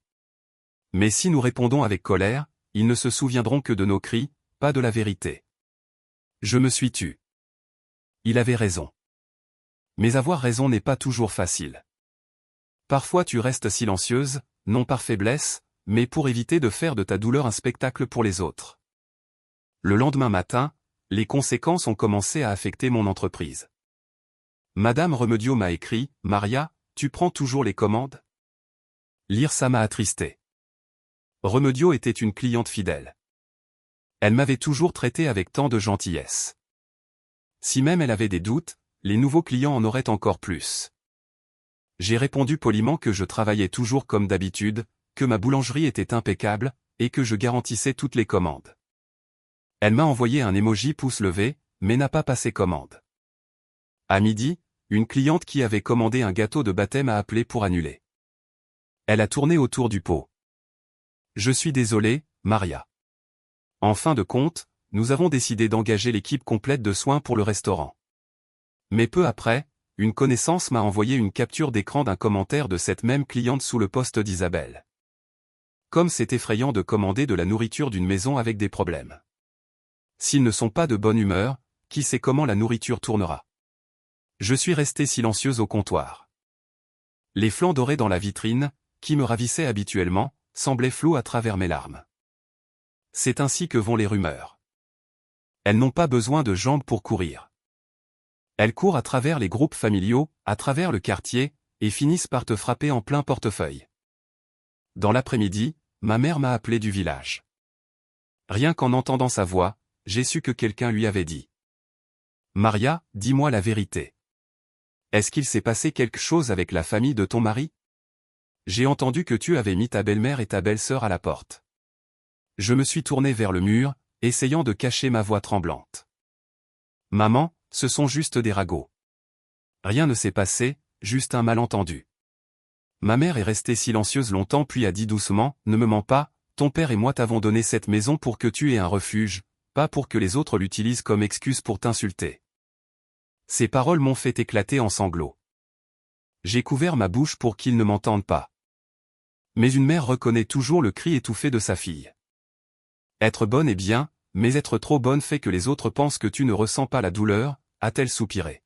Mais si nous répondons avec colère, ils ne se souviendront que de nos cris, pas de la vérité. Je me suis tu. Il avait raison. Mais avoir raison n'est pas toujours facile. Parfois tu restes silencieuse, non par faiblesse, mais pour éviter de faire de ta douleur un spectacle pour les autres. Le lendemain matin, les conséquences ont commencé à affecter mon entreprise. Madame Remedio m'a écrit, « Maria, tu prends toujours les commandes ?» Lire ça m'a attristé. Remedio était une cliente fidèle. Elle m'avait toujours traité avec tant de gentillesse. Si même elle avait des doutes, les nouveaux clients en auraient encore plus. J'ai répondu poliment que je travaillais toujours comme d'habitude, que ma boulangerie était impeccable, et que je garantissais toutes les commandes. Elle m'a envoyé un emoji pouce levé, mais n'a pas passé commande. À midi, une cliente qui avait commandé un gâteau de baptême a appelé pour annuler. Elle a tourné autour du pot. Je suis désolé, Maria. En fin de compte, nous avons décidé d'engager l'équipe complète de soins pour le restaurant. Mais peu après, une connaissance m'a envoyé une capture d'écran d'un commentaire de cette même cliente sous le post d'Isabelle. Comme c'est effrayant de commander de la nourriture d'une maison avec des problèmes. S'ils ne sont pas de bonne humeur, qui sait comment la nourriture tournera. Je suis resté silencieuse au comptoir. Les flancs dorés dans la vitrine, qui me ravissaient habituellement, semblaient flous à travers mes larmes. C'est ainsi que vont les rumeurs. Elles n'ont pas besoin de jambes pour courir. Elles courent à travers les groupes familiaux, à travers le quartier, et finissent par te frapper en plein portefeuille. Dans l'après-midi, ma mère m'a appelé du village. Rien qu'en entendant sa voix, j'ai su que quelqu'un lui avait dit. Maria, dis-moi la vérité. Est-ce qu'il s'est passé quelque chose avec la famille de ton mari? J'ai entendu que tu avais mis ta belle-mère et ta belle-sœur à la porte. Je me suis tourné vers le mur, essayant de cacher ma voix tremblante. Maman, ce sont juste des ragots. Rien ne s'est passé, juste un malentendu. Ma mère est restée silencieuse longtemps puis a dit doucement, ne me mens pas, ton père et moi t'avons donné cette maison pour que tu aies un refuge, pas pour que les autres l'utilisent comme excuse pour t'insulter. Ces paroles m'ont fait éclater en sanglots. J'ai couvert ma bouche pour qu'ils ne m'entendent pas. Mais une mère reconnaît toujours le cri étouffé de sa fille. Être bonne est bien, mais être trop bonne fait que les autres pensent que tu ne ressens pas la douleur, a-t-elle soupiré.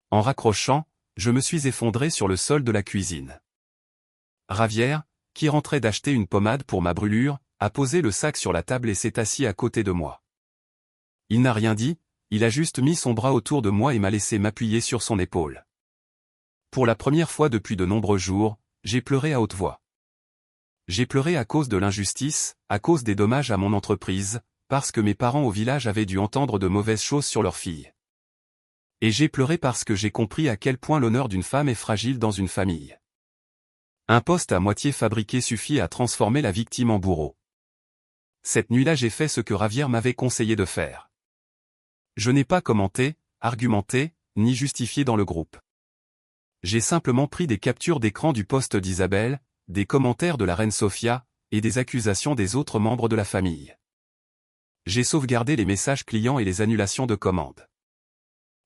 En raccrochant, je me suis effondré sur le sol de la cuisine. Javier, qui rentrait d'acheter une pommade pour ma brûlure, a posé le sac sur la table et s'est assis à côté de moi. Il n'a rien dit, il a juste mis son bras autour de moi et m'a laissé m'appuyer sur son épaule. Pour la première fois depuis de nombreux jours, j'ai pleuré à haute voix. J'ai pleuré à cause de l'injustice, à cause des dommages à mon entreprise, parce que mes parents au village avaient dû entendre de mauvaises choses sur leur fille. Et j'ai pleuré parce que j'ai compris à quel point l'honneur d'une femme est fragile dans une famille. Un poste à moitié fabriqué suffit à transformer la victime en bourreau. Cette nuit-là j'ai fait ce que Javier m'avait conseillé de faire. Je n'ai pas commenté, argumenté, ni justifié dans le groupe. J'ai simplement pris des captures d'écran du poste d'Isabelle, des commentaires de la reine Sofia, et des accusations des autres membres de la famille. J'ai sauvegardé les messages clients et les annulations de commandes.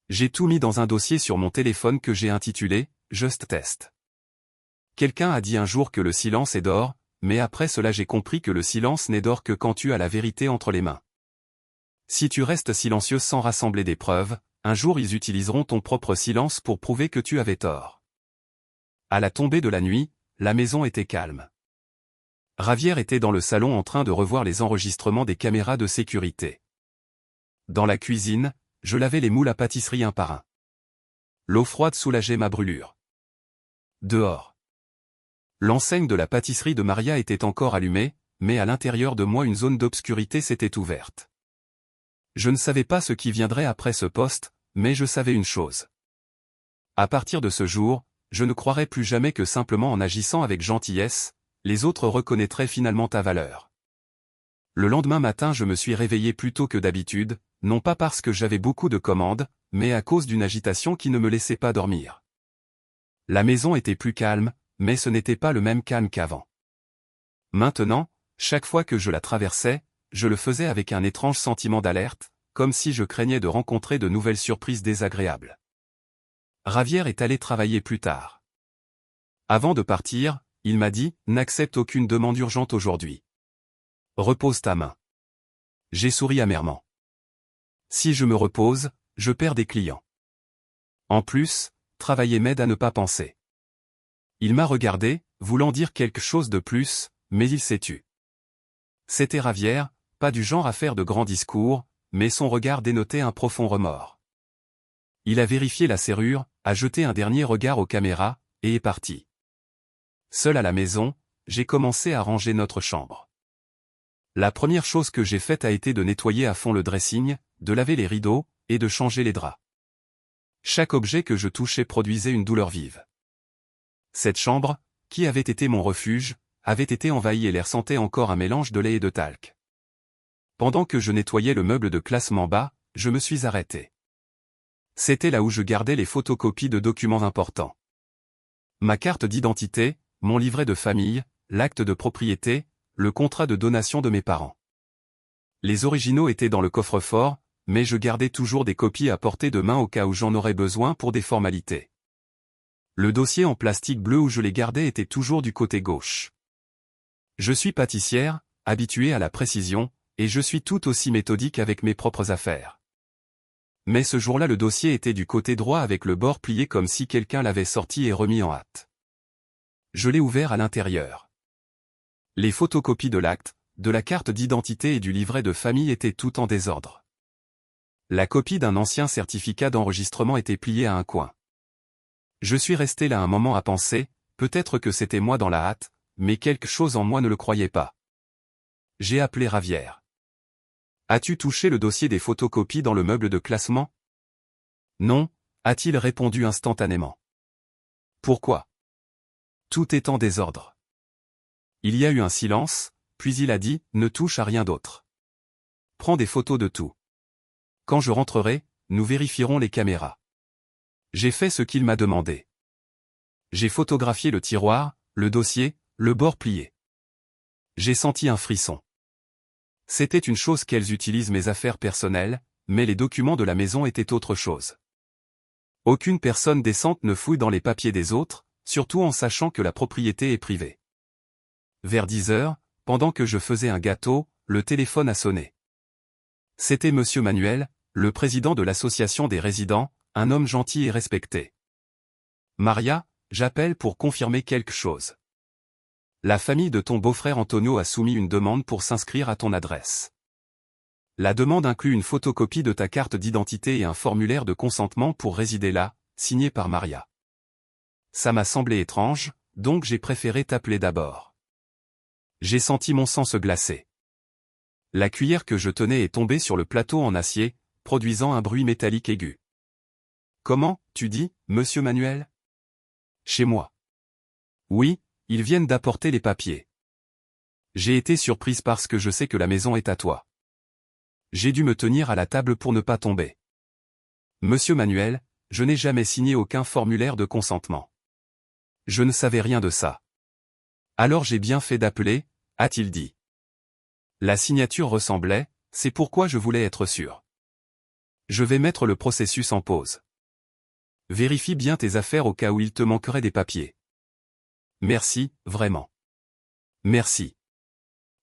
J'ai tout mis dans un dossier sur mon téléphone que j'ai intitulé « Just Test ». Quelqu'un a dit un jour que le silence est d'or, mais après cela j'ai compris que le silence n'est d'or que quand tu as la vérité entre les mains. Si tu restes silencieux sans rassembler des preuves, un jour ils utiliseront ton propre silence pour prouver que tu avais tort. À la tombée de la nuit, la maison était calme. Javier était dans le salon en train de revoir les enregistrements des caméras de sécurité. Dans la cuisine, je lavais les moules à pâtisserie un par un. L'eau froide soulageait ma brûlure. Dehors. L'enseigne de la pâtisserie de Maria était encore allumée, mais à l'intérieur de moi une zone d'obscurité s'était ouverte. Je ne savais pas ce qui viendrait après ce poste, mais je savais une chose. À partir de ce jour, je ne croirais plus jamais que simplement en agissant avec gentillesse, les autres reconnaîtraient finalement ta valeur. Le lendemain matin je me suis réveillé plus tôt que d'habitude, non pas parce que j'avais beaucoup de commandes, mais à cause d'une agitation qui ne me laissait pas dormir. La maison était plus calme, mais ce n'était pas le même calme qu'avant. Maintenant, chaque fois que je la traversais, je le faisais avec un étrange sentiment d'alerte, comme si je craignais de rencontrer de nouvelles surprises désagréables. Javier est allé travailler plus tard. Avant de partir, il m'a dit « N'accepte aucune demande urgente aujourd'hui. Repose ta main. » J'ai souri amèrement. Si je me repose, je perds des clients. En plus, travailler m'aide à ne pas penser. Il m'a regardé, voulant dire quelque chose de plus, mais il s'est tu. C'était Javier, pas du genre à faire de grands discours, mais son regard dénotait un profond remords. Il a vérifié la serrure, a jeté un dernier regard aux caméras, et est parti. Seul à la maison, j'ai commencé à ranger notre chambre. La première chose que j'ai faite a été de nettoyer à fond le dressing, de laver les rideaux, et de changer les draps. Chaque objet que je touchais produisait une douleur vive. Cette chambre, qui avait été mon refuge, avait été envahie et l'air sentait encore un mélange de lait et de talc. Pendant que je nettoyais le meuble de classement bas, je me suis arrêté. C'était là où je gardais les photocopies de documents importants. Ma carte d'identité, mon livret de famille, l'acte de propriété, le contrat de donation de mes parents. Les originaux étaient dans le coffre-fort, mais je gardais toujours des copies à portée de main au cas où j'en aurais besoin pour des formalités. Le dossier en plastique bleu où je les gardais était toujours du côté gauche. Je suis pâtissière, habituée à la précision, et je suis tout aussi méthodique avec mes propres affaires. Mais ce jour-là le dossier était du côté droit avec le bord plié comme si quelqu'un l'avait sorti et remis en hâte. Je l'ai ouvert à l'intérieur. Les photocopies de l'acte, de la carte d'identité et du livret de famille étaient tout en désordre. La copie d'un ancien certificat d'enregistrement était pliée à un coin. Je suis resté là un moment à penser, peut-être que c'était moi dans la hâte, mais quelque chose en moi ne le croyait pas. J'ai appelé Javier. As-tu touché le dossier des photocopies dans le meuble de classement? Non, a-t-il répondu instantanément. Pourquoi? Tout est en désordre. Il y a eu un silence, puis il a dit, ne touche à rien d'autre. Prends des photos de tout. Quand je rentrerai, nous vérifierons les caméras. J'ai fait ce qu'il m'a demandé. J'ai photographié le tiroir, le dossier, le bord plié. J'ai senti un frisson. C'était une chose qu'elles utilisent mes affaires personnelles, mais les documents de la maison étaient autre chose. Aucune personne décente ne fouille dans les papiers des autres, surtout en sachant que la propriété est privée. Vers 10 heures, pendant que je faisais un gâteau, le téléphone a sonné. C'était Monsieur Manuel, le président de l'association des résidents, un homme gentil et respecté. Maria, j'appelle pour confirmer quelque chose. La famille de ton beau-frère Antonio a soumis une demande pour s'inscrire à ton adresse. La demande inclut une photocopie de ta carte d'identité et un formulaire de consentement pour résider là, signé par Maria. Ça m'a semblé étrange, donc j'ai préféré t'appeler d'abord. J'ai senti mon sang se glacer. La cuillère que je tenais est tombée sur le plateau en acier, produisant un bruit métallique aigu. Comment, tu dis, Monsieur Manuel? Chez moi. Oui, ils viennent d'apporter les papiers. J'ai été surprise parce que je sais que la maison est à toi. J'ai dû me tenir à la table pour ne pas tomber. Monsieur Manuel, je n'ai jamais signé aucun formulaire de consentement. Je ne savais rien de ça. Alors j'ai bien fait d'appeler, a-t-il dit. La signature ressemblait, c'est pourquoi je voulais être sûr. Je vais mettre le processus en pause. Vérifie bien tes affaires au cas où il te manquerait des papiers. Merci, vraiment. Merci.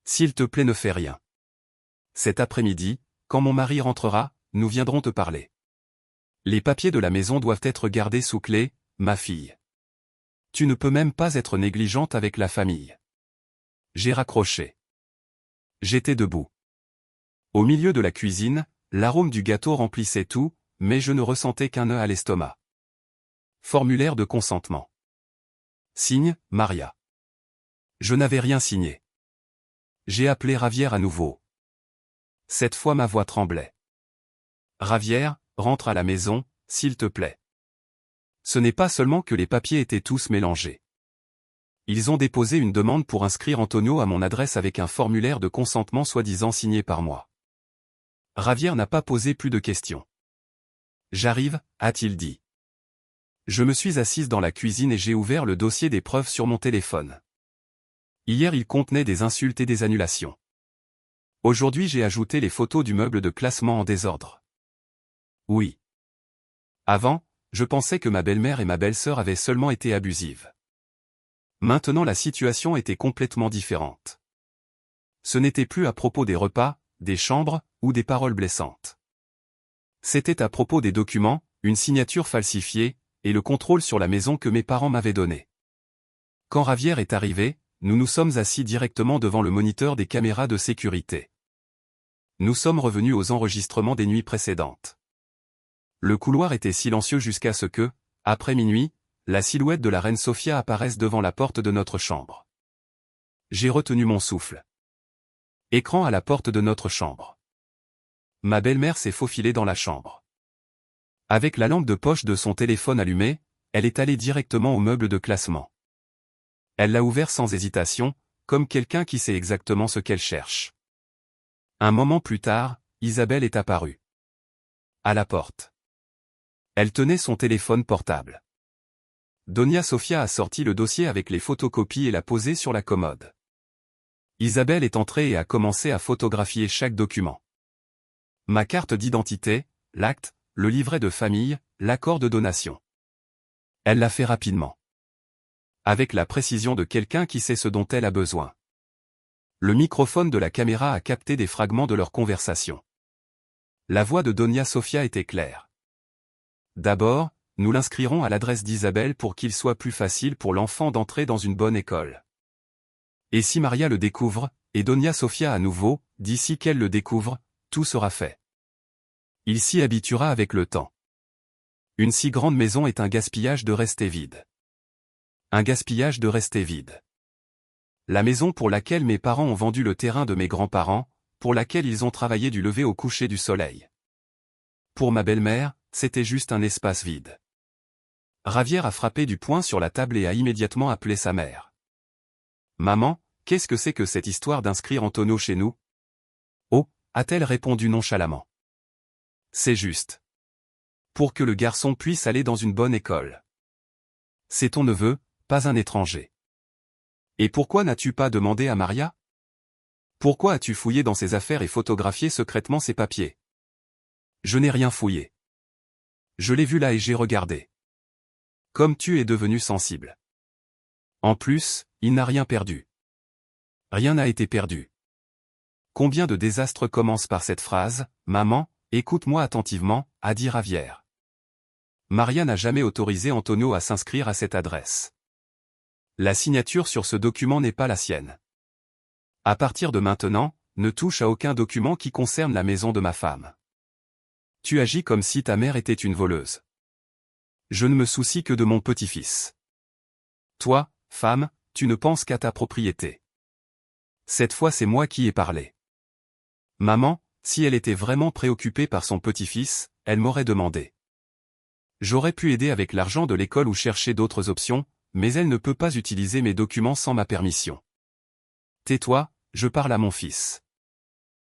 S'il te plaît, ne fais rien. Cet après-midi, quand mon mari rentrera, nous viendrons te parler. Les papiers de la maison doivent être gardés sous clé, ma fille. Tu ne peux même pas être négligente avec la famille. J'ai raccroché. J'étais debout. Au milieu de la cuisine, l'arôme du gâteau remplissait tout, mais je ne ressentais qu'un nœud à l'estomac. Formulaire de consentement. Signe, Maria. Je n'avais rien signé. J'ai appelé Ravière à nouveau. Cette fois ma voix tremblait. Ravière, rentre à la maison, s'il te plaît. Ce n'est pas seulement que les papiers étaient tous mélangés. Ils ont déposé une demande pour inscrire Antonio à mon adresse avec un formulaire de consentement soi-disant signé par moi. Ravière n'a pas posé plus de questions. J'arrive, a-t-il dit. Je me suis assise dans la cuisine et j'ai ouvert le dossier des preuves sur mon téléphone. Hier il contenait des insultes et des annulations. Aujourd'hui j'ai ajouté les photos du meuble de classement en désordre. Oui. Avant, je pensais que ma belle-mère et ma belle-sœur avaient seulement été abusives. Maintenant la situation était complètement différente. Ce n'était plus à propos des repas, des chambres, ou des paroles blessantes. C'était à propos des documents, une signature falsifiée, et le contrôle sur la maison que mes parents m'avaient donné. Quand Ravière est arrivé, nous nous sommes assis directement devant le moniteur des caméras de sécurité. Nous sommes revenus aux enregistrements des nuits précédentes. Le couloir était silencieux jusqu'à ce que, après minuit, la silhouette de la reine Sofia apparaisse devant la porte de notre chambre. J'ai retenu mon souffle. Écran à la porte de notre chambre. Ma belle-mère s'est faufilée dans la chambre. Avec la lampe de poche de son téléphone allumée, elle est allée directement au meuble de classement. Elle l'a ouvert sans hésitation, comme quelqu'un qui sait exactement ce qu'elle cherche. Un moment plus tard, Isabelle est apparue. À la porte. Elle tenait son téléphone portable. Doña Sofia a sorti le dossier avec les photocopies et l'a posé sur la commode. Isabelle est entrée et a commencé à photographier chaque document. Ma carte d'identité, l'acte, le livret de famille, l'accord de donation. Elle l'a fait rapidement. Avec la précision de quelqu'un qui sait ce dont elle a besoin. Le microphone de la caméra a capté des fragments de leur conversation. La voix de Doña Sofia était claire. D'abord, nous l'inscrirons à l'adresse d'Isabelle pour qu'il soit plus facile pour l'enfant d'entrer dans une bonne école. Et si Maria le découvre, et Doña Sofia à nouveau, d'ici qu'elle le découvre, tout sera fait. Il s'y habituera avec le temps. Une si grande maison est un gaspillage de rester vide. Un gaspillage de rester vide. La maison pour laquelle mes parents ont vendu le terrain de mes grands-parents, pour laquelle ils ont travaillé du lever au coucher du soleil. Pour ma belle-mère, c'était juste un espace vide. Ravière a frappé du poing sur la table et a immédiatement appelé sa mère. « Maman, qu'est-ce que c'est que cette histoire d'inscrire Antonio chez nous ?» ?»« Oh » a-t-elle répondu nonchalamment. « C'est juste. Pour que le garçon puisse aller dans une bonne école. C'est ton neveu, pas un étranger. Et pourquoi n'as-tu pas demandé à Maria ? Pourquoi as-tu fouillé dans ses affaires et photographié secrètement ses papiers ? Je n'ai rien fouillé. Je l'ai vu là et j'ai regardé. Comme tu es devenu sensible. En plus, il n'a rien perdu. Rien n'a été perdu. Combien de désastres commencent par cette phrase ? Maman, écoute-moi attentivement, a dit Ravière. Maria n'a jamais autorisé Antonio à s'inscrire à cette adresse. La signature sur ce document n'est pas la sienne. À partir de maintenant, ne touche à aucun document qui concerne la maison de ma femme. Tu agis comme si ta mère était une voleuse. Je ne me soucie que de mon petit-fils. Toi, femme, tu ne penses qu'à ta propriété. Cette fois c'est moi qui ai parlé. Maman, si elle était vraiment préoccupée par son petit-fils, elle m'aurait demandé. J'aurais pu aider avec l'argent de l'école ou chercher d'autres options, mais elle ne peut pas utiliser mes documents sans ma permission. Tais-toi, je parle à mon fils.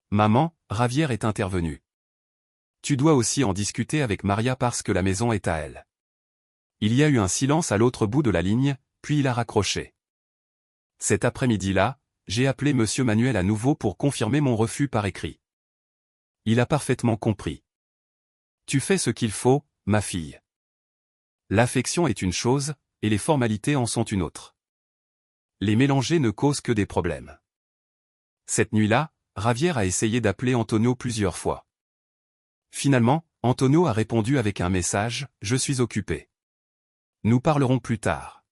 Maman, Ravière est intervenue. Tu dois aussi en discuter avec Maria parce que la maison est à elle. Il y a eu un silence à l'autre bout de la ligne, puis il a raccroché. Cet après-midi-là, j'ai appelé Monsieur Manuel à nouveau pour confirmer mon refus par écrit. Il a parfaitement compris. Tu fais ce qu'il faut, ma fille. L'affection est une chose, et les formalités en sont une autre. Les mélanger ne causent que des problèmes. Cette nuit-là, Javier a essayé d'appeler Antonio plusieurs fois. Finalement, Antonio a répondu avec un message « Je suis occupé. Nous parlerons plus tard ».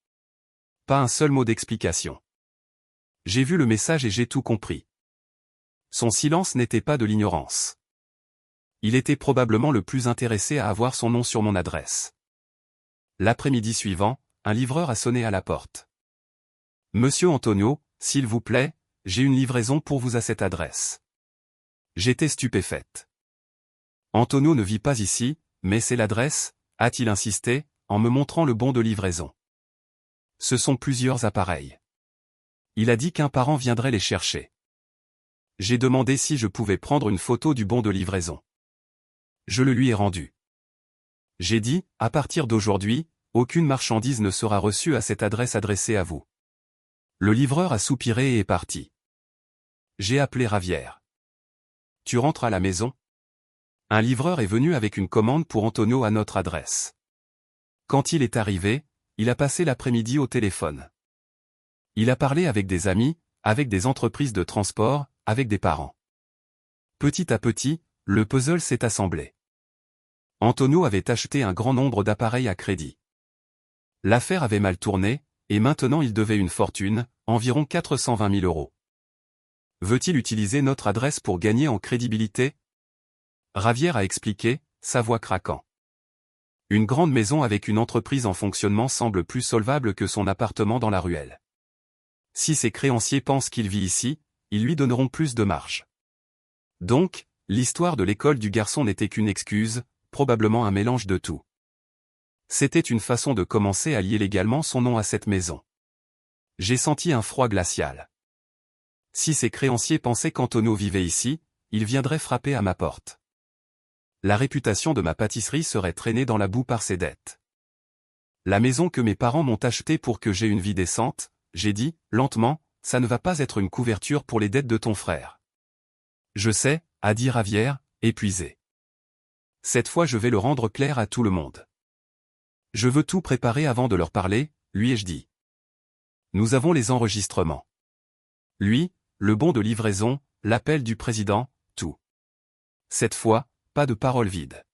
Pas un seul mot d'explication. J'ai vu le message et j'ai tout compris. Son silence n'était pas de l'ignorance. Il était probablement le plus intéressé à avoir son nom sur mon adresse. L'après-midi suivant, un livreur a sonné à la porte. « Monsieur Antonio, s'il vous plaît, j'ai une livraison pour vous à cette adresse. » J'étais stupéfaite. Antonio ne vit pas ici, mais c'est l'adresse, a-t-il insisté, en me montrant le bon de livraison. Ce sont plusieurs appareils. Il a dit qu'un parent viendrait les chercher. J'ai demandé si je pouvais prendre une photo du bon de livraison. Je le lui ai rendu. J'ai dit, à partir d'aujourd'hui, aucune marchandise ne sera reçue à cette adresse adressée à vous. Le livreur a soupiré et est parti. J'ai appelé Javier. Tu rentres à la maison? Un livreur est venu avec une commande pour Antonio à notre adresse. Quand il est arrivé, il a passé l'après-midi au téléphone. Il a parlé avec des amis, avec des entreprises de transport, avec des parents. Petit à petit, le puzzle s'est assemblé. Antonio avait acheté un grand nombre d'appareils à crédit. L'affaire avait mal tourné, et maintenant il devait une fortune, environ 420 000 euros. Veut-il utiliser notre adresse pour gagner en crédibilité? Javier a expliqué, sa voix craquant. Une grande maison avec une entreprise en fonctionnement semble plus solvable que son appartement dans la ruelle. Si ses créanciers pensent qu'il vit ici, ils lui donneront plus de marge. Donc, l'histoire de l'école du garçon n'était qu'une excuse, probablement un mélange de tout. C'était une façon de commencer à lier légalement son nom à cette maison. J'ai senti un froid glacial. Si ses créanciers pensaient qu'Antonio vivait ici, il viendrait frapper à ma porte. La réputation de ma pâtisserie serait traînée dans la boue par ses dettes. La maison que mes parents m'ont achetée pour que j'aie une vie décente, j'ai dit, lentement, ça ne va pas être une couverture pour les dettes de ton frère. Je sais, a dit Javier, épuisé. Cette fois je vais le rendre clair à tout le monde. Je veux tout préparer avant de leur parler, lui ai-je dit. Nous avons les enregistrements. Lui, le bon de livraison, l'appel du président, tout. Cette fois, pas de paroles vides.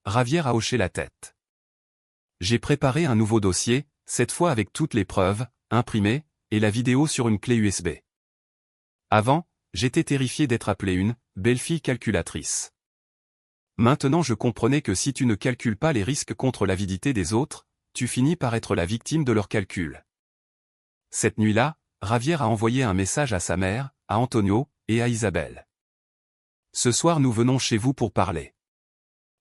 Javier a hoché la tête. J'ai préparé un nouveau dossier, cette fois avec toutes les preuves, imprimées, et la vidéo sur une clé USB. Avant, j'étais terrifié d'être appelé une belle-fille calculatrice. Maintenant je comprenais que si tu ne calcules pas les risques contre l'avidité des autres, tu finis par être la victime de leurs calculs. Cette nuit-là, Javier a envoyé un message à sa mère, à Antonio, et à Isabelle. Ce soir nous venons chez vous pour parler.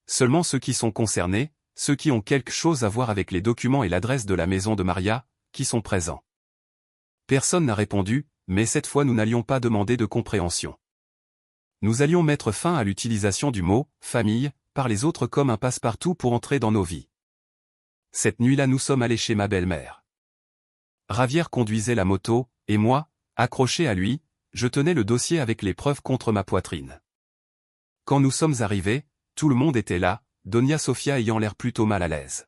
Seulement ceux qui sont concernés, ceux qui ont quelque chose à voir avec les documents et l'adresse de la maison de Maria, qui sont présents. Personne n'a répondu, mais cette fois nous n'allions pas demander de compréhension. Nous allions mettre fin à l'utilisation du mot « famille » par les autres comme un passe-partout pour entrer dans nos vies. Cette nuit-là nous sommes allés chez ma belle-mère. Javier conduisait la moto, et moi, accroché à lui, je tenais le dossier avec les preuves contre ma poitrine. Quand nous sommes arrivés, tout le monde était là, Doña Sofia ayant l'air plutôt mal à l'aise.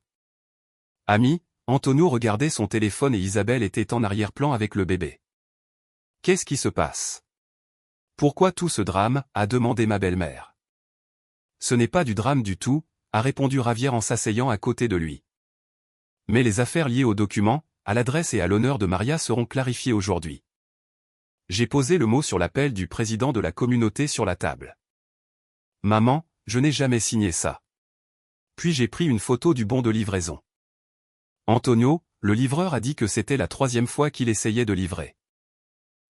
Ami, Antonio regardait son téléphone et Isabelle était en arrière-plan avec le bébé. « Qu'est-ce qui se passe? Pourquoi tout ce drame ?» a demandé ma belle-mère. « Ce n'est pas du drame du tout », a répondu Javier en s'asseyant à côté de lui. « Mais les affaires liées aux documents, à l'adresse et à l'honneur de Maria seront clarifiées aujourd'hui. » J'ai posé le mot sur l'appel du président de la communauté sur la table. « Maman, je n'ai jamais signé ça. » Puis j'ai pris une photo du bon de livraison. Antonio, le livreur a dit que c'était la 3e fois qu'il essayait de livrer.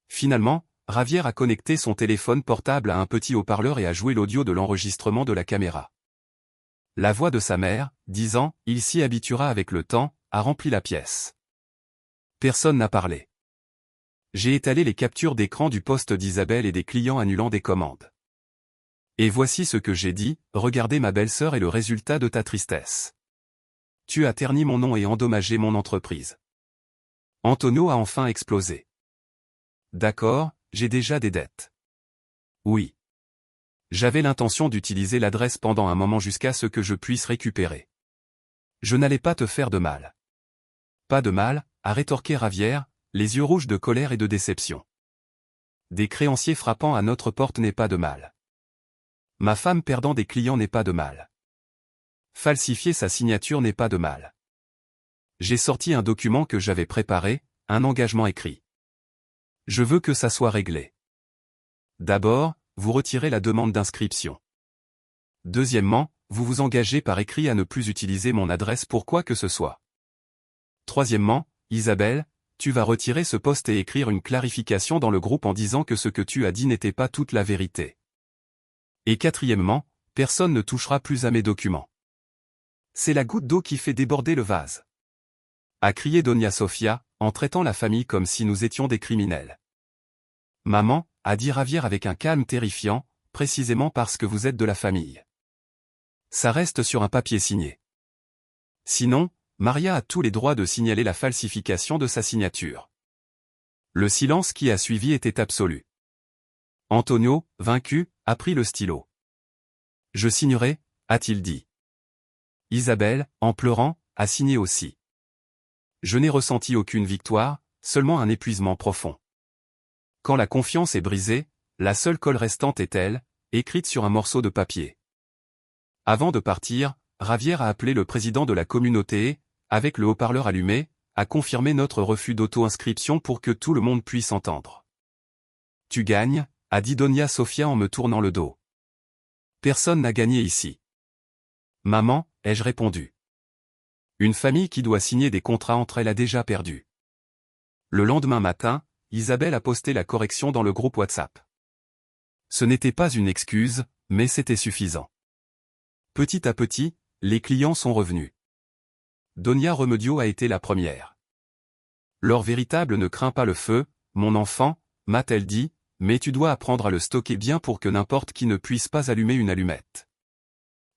Finalement, Javier a connecté son téléphone portable à un petit haut-parleur et a joué l'audio de l'enregistrement de la caméra. La voix de sa mère, disant « Il s'y habituera avec le temps », a rempli la pièce. Personne n'a parlé. J'ai étalé les captures d'écran du poste d'Isabelle et des clients annulant des commandes. Et voici ce que j'ai dit, regardez ma belle-sœur et le résultat de ta tristesse. Tu as terni mon nom et endommagé mon entreprise. Antonio a enfin explosé. D'accord, j'ai déjà des dettes. Oui. J'avais l'intention d'utiliser l'adresse pendant un moment jusqu'à ce que je puisse récupérer. Je n'allais pas te faire de mal. Pas de mal, a rétorqué Ravière, les yeux rouges de colère et de déception. Des créanciers frappant à notre porte n'est pas de mal. Ma femme perdant des clients n'est pas de mal. Falsifier sa signature n'est pas de mal. J'ai sorti un document que j'avais préparé, un engagement écrit. Je veux que ça soit réglé. D'abord, vous retirez la demande d'inscription. Deuxièmement, vous vous engagez par écrit à ne plus utiliser mon adresse pour quoi que ce soit. Troisièmement, Isabelle, tu vas retirer ce post et écrire une clarification dans le groupe en disant que ce que tu as dit n'était pas toute la vérité. Et quatrièmement, personne ne touchera plus à mes documents. C'est la goutte d'eau qui fait déborder le vase. A crié Doña Sofia, en traitant la famille comme si nous étions des criminels. Maman, a dit Ravière avec un calme terrifiant, précisément parce que vous êtes de la famille. Ça reste sur un papier signé. Sinon, Maria a tous les droits de signaler la falsification de sa signature. Le silence qui a suivi était absolu. Antonio, vaincu, a pris le stylo. Je signerai, a-t-il dit. Isabelle, en pleurant, a signé aussi. Je n'ai ressenti aucune victoire, seulement un épuisement profond. Quand la confiance est brisée, la seule colle restante est elle, écrite sur un morceau de papier. Avant de partir, Ravière a appelé le président de la communauté et, avec le haut-parleur allumé, a confirmé notre refus d'auto-inscription pour que tout le monde puisse entendre. Tu gagnes, a dit Doña Sofia en me tournant le dos. Personne n'a gagné ici. Maman, ai-je répondu. Une famille qui doit signer des contrats entre elles a déjà perdu. Le lendemain matin, Isabelle a posté la correction dans le groupe WhatsApp. Ce n'était pas une excuse, mais c'était suffisant. Petit à petit, les clients sont revenus. Doña Remedio a été la première. L'or véritable ne craint pas le feu, mon enfant, m'a-t-elle dit, mais tu dois apprendre à le stocker bien pour que n'importe qui ne puisse pas allumer une allumette.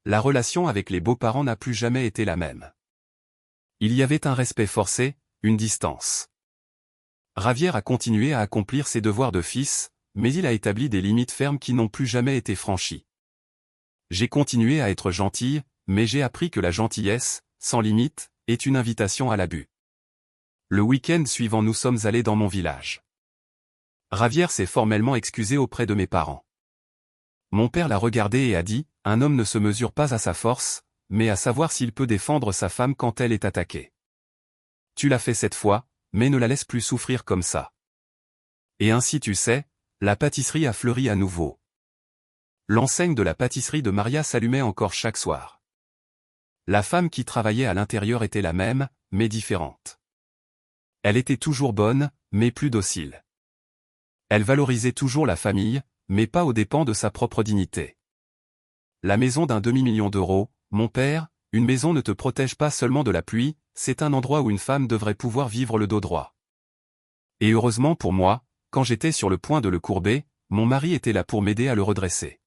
La relation avec les beaux-parents n'a plus jamais été la même. Il y avait un respect forcé, une distance. Ravière a continué à accomplir ses devoirs de fils, mais il a établi des limites fermes qui n'ont plus jamais été franchies. J'ai continué à être gentille, mais j'ai appris que la gentillesse, sans limite, est une invitation à l'abus. Le week-end suivant nous sommes allés dans mon village. Ravière s'est formellement excusé auprès de mes parents. Mon père l'a regardé et a dit, un homme ne se mesure pas à sa force, mais à savoir s'il peut défendre sa femme quand elle est attaquée. Tu l'as fait cette fois, mais ne la laisse plus souffrir comme ça. Et ainsi tu sais, la pâtisserie a fleuri à nouveau. L'enseigne de la pâtisserie de Maria s'allumait encore chaque soir. La femme qui travaillait à l'intérieur était la même, mais différente. Elle était toujours bonne, mais plus docile. Elle valorisait toujours la famille, mais pas aux dépens de sa propre dignité. La maison d'un demi-million d'euros, mon père, une maison ne te protège pas seulement de la pluie, c'est un endroit où une femme devrait pouvoir vivre le dos droit. Et heureusement pour moi, quand j'étais sur le point de le courber, mon mari était là pour m'aider à le redresser.